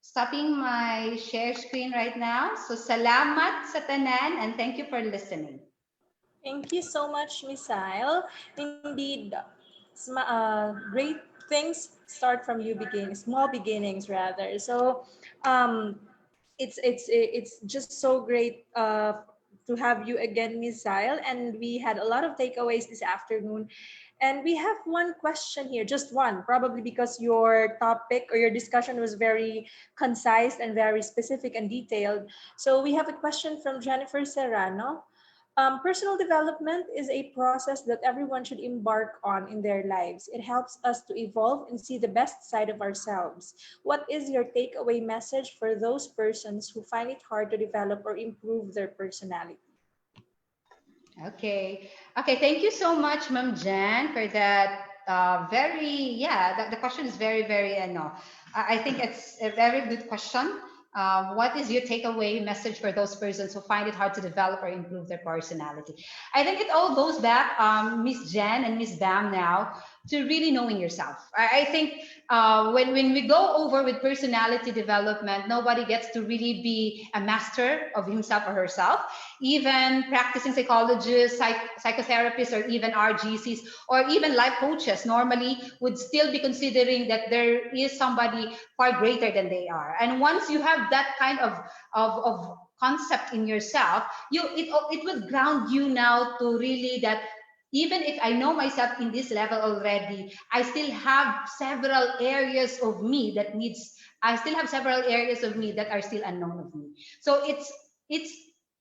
Speaker 7: stopping my share screen right now. So salamat sa tanan and thank you for listening.
Speaker 6: Thank you so much, Misael. Indeed, great things start from small beginnings rather. So, it's just so great to have you again, Misael, and we had a lot of takeaways this afternoon. And we have one question here, just one, probably because your topic or your discussion was very concise and very specific and detailed. So we have a question from Jennifer Serrano. Personal development is a process that everyone should embark on in their lives. It helps us to evolve and see the best side of ourselves. What is your takeaway message for those persons who find it hard to develop or improve their personality?
Speaker 7: Okay. Okay. Thank you so much, Ma'am Jan, for that. The question is very, very, I think it's a very good question. What is your takeaway message for those persons who find it hard to develop or improve their personality? I think it all goes back, Miss Jan and Miss Bam now, to really knowing yourself. I think when we go over with personality development, nobody gets to really be a master of himself or herself. Even practicing psychologists, psychotherapists, or even RGCs, or even life coaches normally would still be considering that there is somebody far greater than they are. And once you have that kind of concept in yourself, it will ground you now to really that even if I know myself in this level already, I still have several areas of me that are still unknown of me. So it's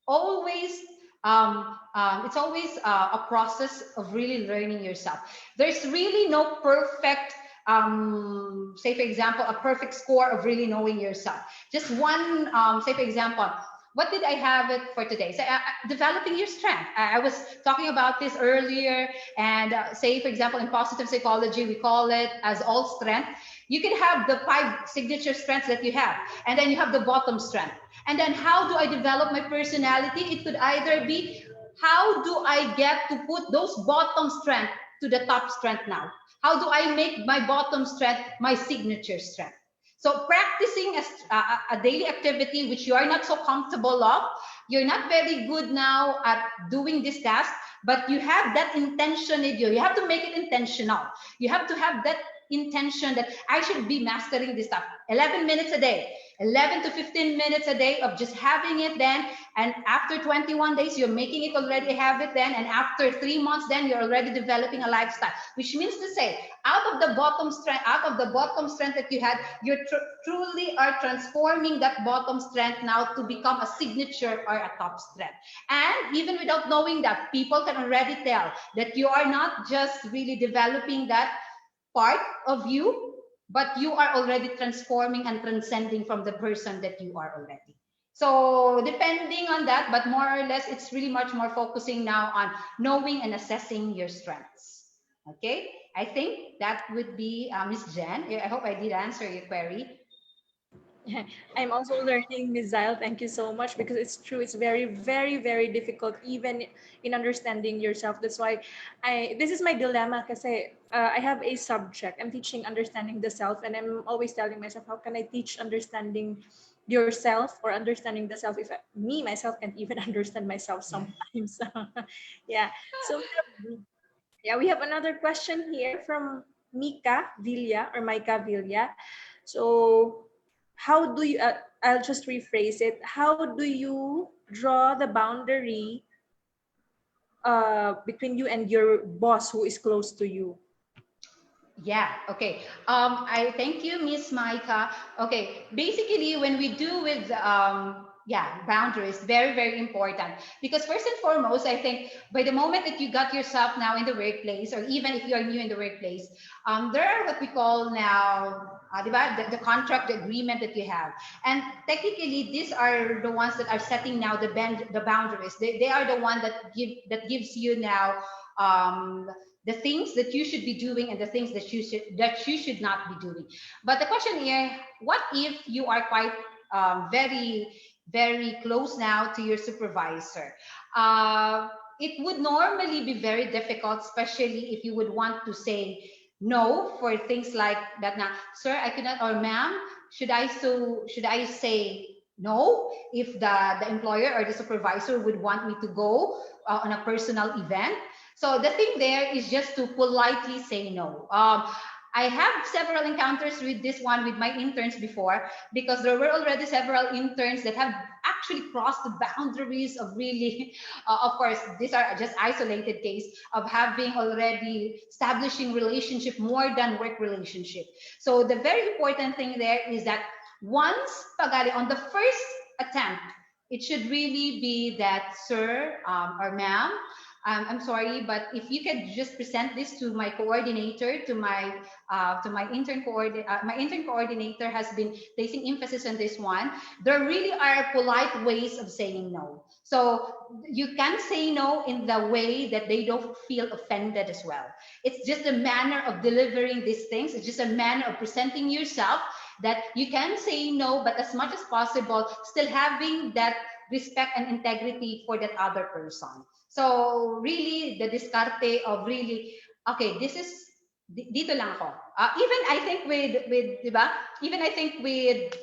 Speaker 7: always a process of really learning yourself. There's really no perfect say for example a perfect score of really knowing yourself. Just one say for example, what did I have it for today? So, developing your strength. I was talking about this earlier, and say, for example, in positive psychology, we call it as all strength. You can have the 5 signature strengths that you have, and then you have the bottom strength. And then, how do I develop my personality? It could either be, how do I get to put those bottom strength to the top strength now? How do I make my bottom strength my signature strength? So practicing a daily activity which you are not so comfortable of, you're not very good now at doing this task, but you have that intention in you. You have to make it intentional. You have to have that intention that I should be mastering this stuff. 11 minutes a day, 11 to 15 minutes a day of just having it then. And after 21 days, you're making it already a habit then. And after 3 months, then you're already developing a lifestyle, which means to say, out of the bottom strength that you had, you truly are transforming that bottom strength now to become a signature or a top strength. And even without knowing that, people can already tell that you are not just really developing that part of you, but you are already transforming and transcending from the person that you are already. So depending on that, but more or less, it's really much more focusing now on knowing and assessing your strengths. Okay, I think that would be Miss Jen. I hope I did answer your query.
Speaker 6: I'm also learning, Ms. Zyle. Thank you so much, because it's true. It's very, very, very difficult even in understanding yourself. That's why this is my dilemma, because I have a subject. I'm teaching understanding the self, and I'm always telling myself, how can I teach understanding yourself or understanding the self if me myself can't even understand myself sometimes. Yeah. So yeah, we have another question here from Mika Villa. So, how do you, I'll just rephrase it. How do you draw the boundary between you and your boss who is close to you?
Speaker 7: Yeah, okay. I thank you, Miss Maika. Okay, basically, when we do with yeah, boundaries, very, very important. Because first and foremost, I think by the moment that you got yourself now in the workplace, or even if you are new in the workplace, there are what we call now the contract, the agreement that you have. And technically, these are the ones that are setting now the boundaries. They are the one that gives you now the things that you should be doing and the things that you should not be doing. But the question here, what if you are quite very, very close now to your supervisor? It would normally be very difficult, especially if you would want to say no for things like that. Now, sir, I cannot, or ma'am, should I say no if the employer or the supervisor would want me to go on a personal event? So the thing there is just to politely say no. I have several encounters with this one with my interns before, because there were already several interns that have actually crossed the boundaries of really, of course, these are just isolated case of having already establishing relationship more than work relationship. So the very important thing there is that once pagari on the first attempt, it should really be that, sir or ma'am, I'm sorry, but if you could just present this to my coordinator, to my intern coordinator has been placing emphasis on this one. There really are polite ways of saying no. So you can say no in the way that they don't feel offended as well. It's just a manner of delivering these things. It's just a manner of presenting yourself that you can say no, but as much as possible, still having that respect and integrity for that other person. So really the discarte of really, okay, dito lang ako. Even I think with, di ba? Even I think with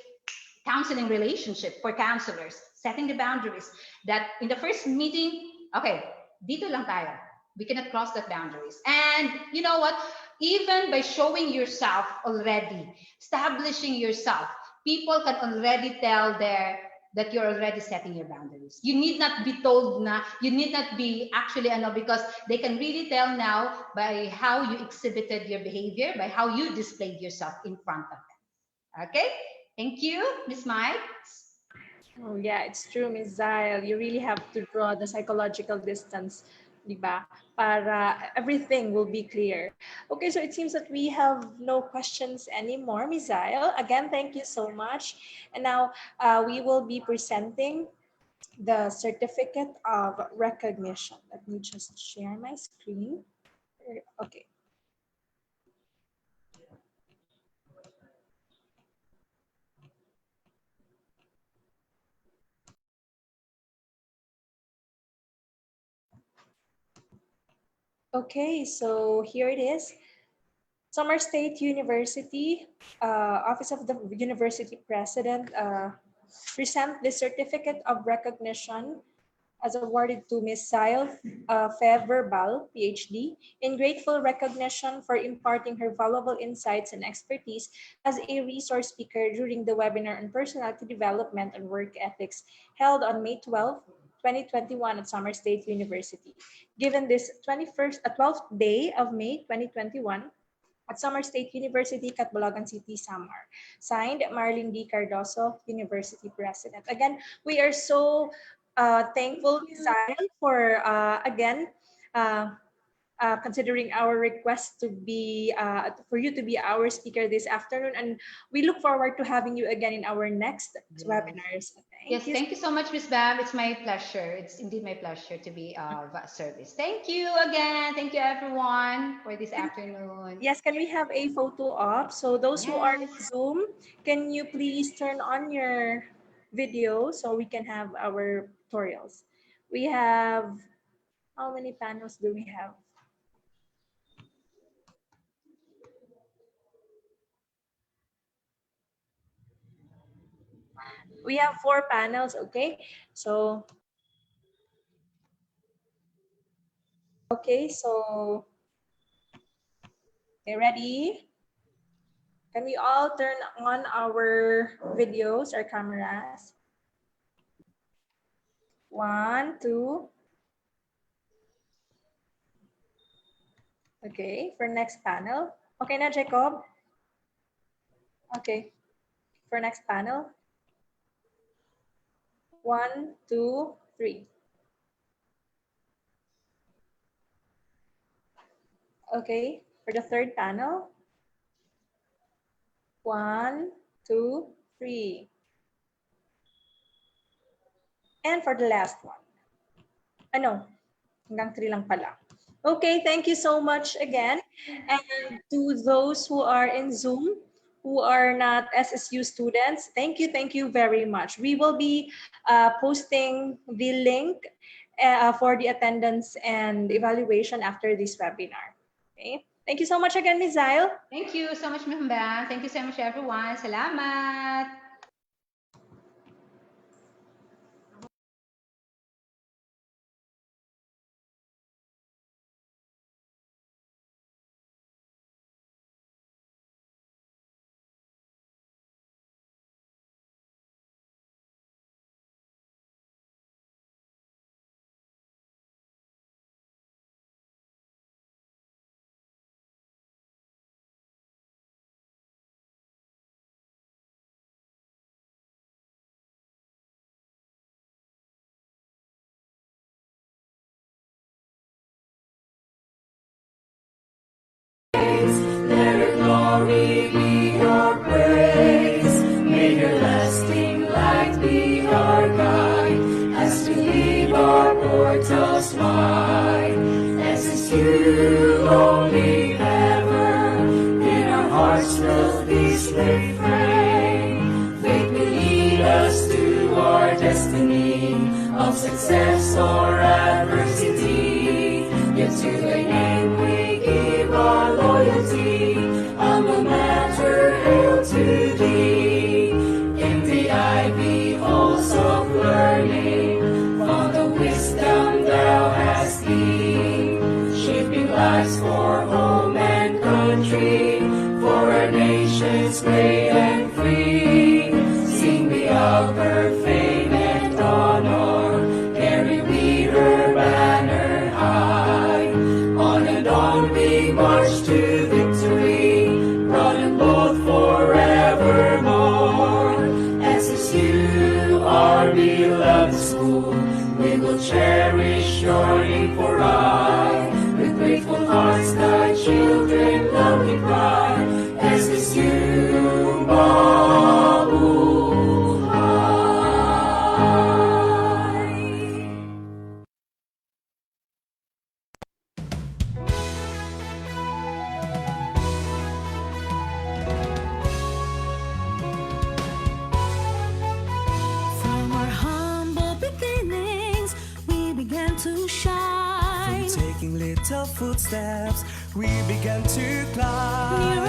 Speaker 7: counseling relationship for counselors, setting the boundaries that in the first meeting, okay, dito lang tayo. We cannot cross that boundaries. And you know what? Even by showing yourself already, establishing yourself, people can already tell that you're already setting your boundaries. You need not be told na, you need not be actually, because they can really tell now by how you exhibited your behavior, by how you displayed yourself in front of them. Okay? Thank you, Miss Mike.
Speaker 6: Oh yeah, it's true, Ms. Zyle. You really have to draw the psychological distance, di ba? Para everything will be clear. Okay, so it seems that we have no questions anymore, Ms. Zyle. Again, thank you so much. And now we will be presenting the certificate of recognition. Let me just share my screen. Okay. Okay, so here it is. Summer State University, Office of the University President, present the Certificate of Recognition as awarded to Ms. Sile Feverbal, PhD, in grateful recognition for imparting her valuable insights and expertise as a resource speaker during the webinar on personality development and work ethics held on May 12, 2021 at Summer State University. Given this 12th day of May 2021, at Summer State University, Catbalogan City, Samar. Signed, Marlene D. Cardoso, University President. Again, we are so thankful, Sile, for again considering our request to be for you to be our speaker this afternoon, and we look forward to having you again in our next webinars.
Speaker 7: Thank you so much, Ms. Bab. It's my pleasure. It's indeed my pleasure to be of service. Thank you again. Thank you, everyone, for this afternoon.
Speaker 6: Yes, can we have a photo op? So those who are in Zoom, can you please turn on your video so we can have our tutorials? We have, how many panels do we have? We have 4 panels, okay? So, okay, so, okay, ready? Can we all turn on our videos, our cameras? 1, 2. Okay, for next panel. Okay na, Jacob? Okay, for next panel. 1, 2, 3. Okay, for the third panel. 1, 2, 3. And for the last one. Ano? Hanggang 3 lang pala. Okay, thank you so much again. And to those who are in Zoom, who are not SSU students, thank you very much. We will be posting the link for the attendance and evaluation after this webinar. Okay, thank you so much again, Ms. Zyle.
Speaker 7: Thank you so much, Ms. Bam. Thank you so much, everyone. Salamat.
Speaker 3: Let her glory be your praise. May her lasting light be our guide as we leave our portals wide. SSU only ever in our hearts will this refrain. Faith will lead us to our destiny of success or adversity. Yet to thy name we give our loyalty. us for home and country, for our nation's great and free. Sing we of her fame and honor, carry we her banner high. On and on we march to victory, proud and bold forevermore. SSU, our beloved school, we will cherish your name for aye. With grateful hearts thy children loudly cry, SSU Mabuhay.
Speaker 1: From our humble beginnings, we began to shine.
Speaker 2: Taking little footsteps, we began to climb.
Speaker 1: Nearer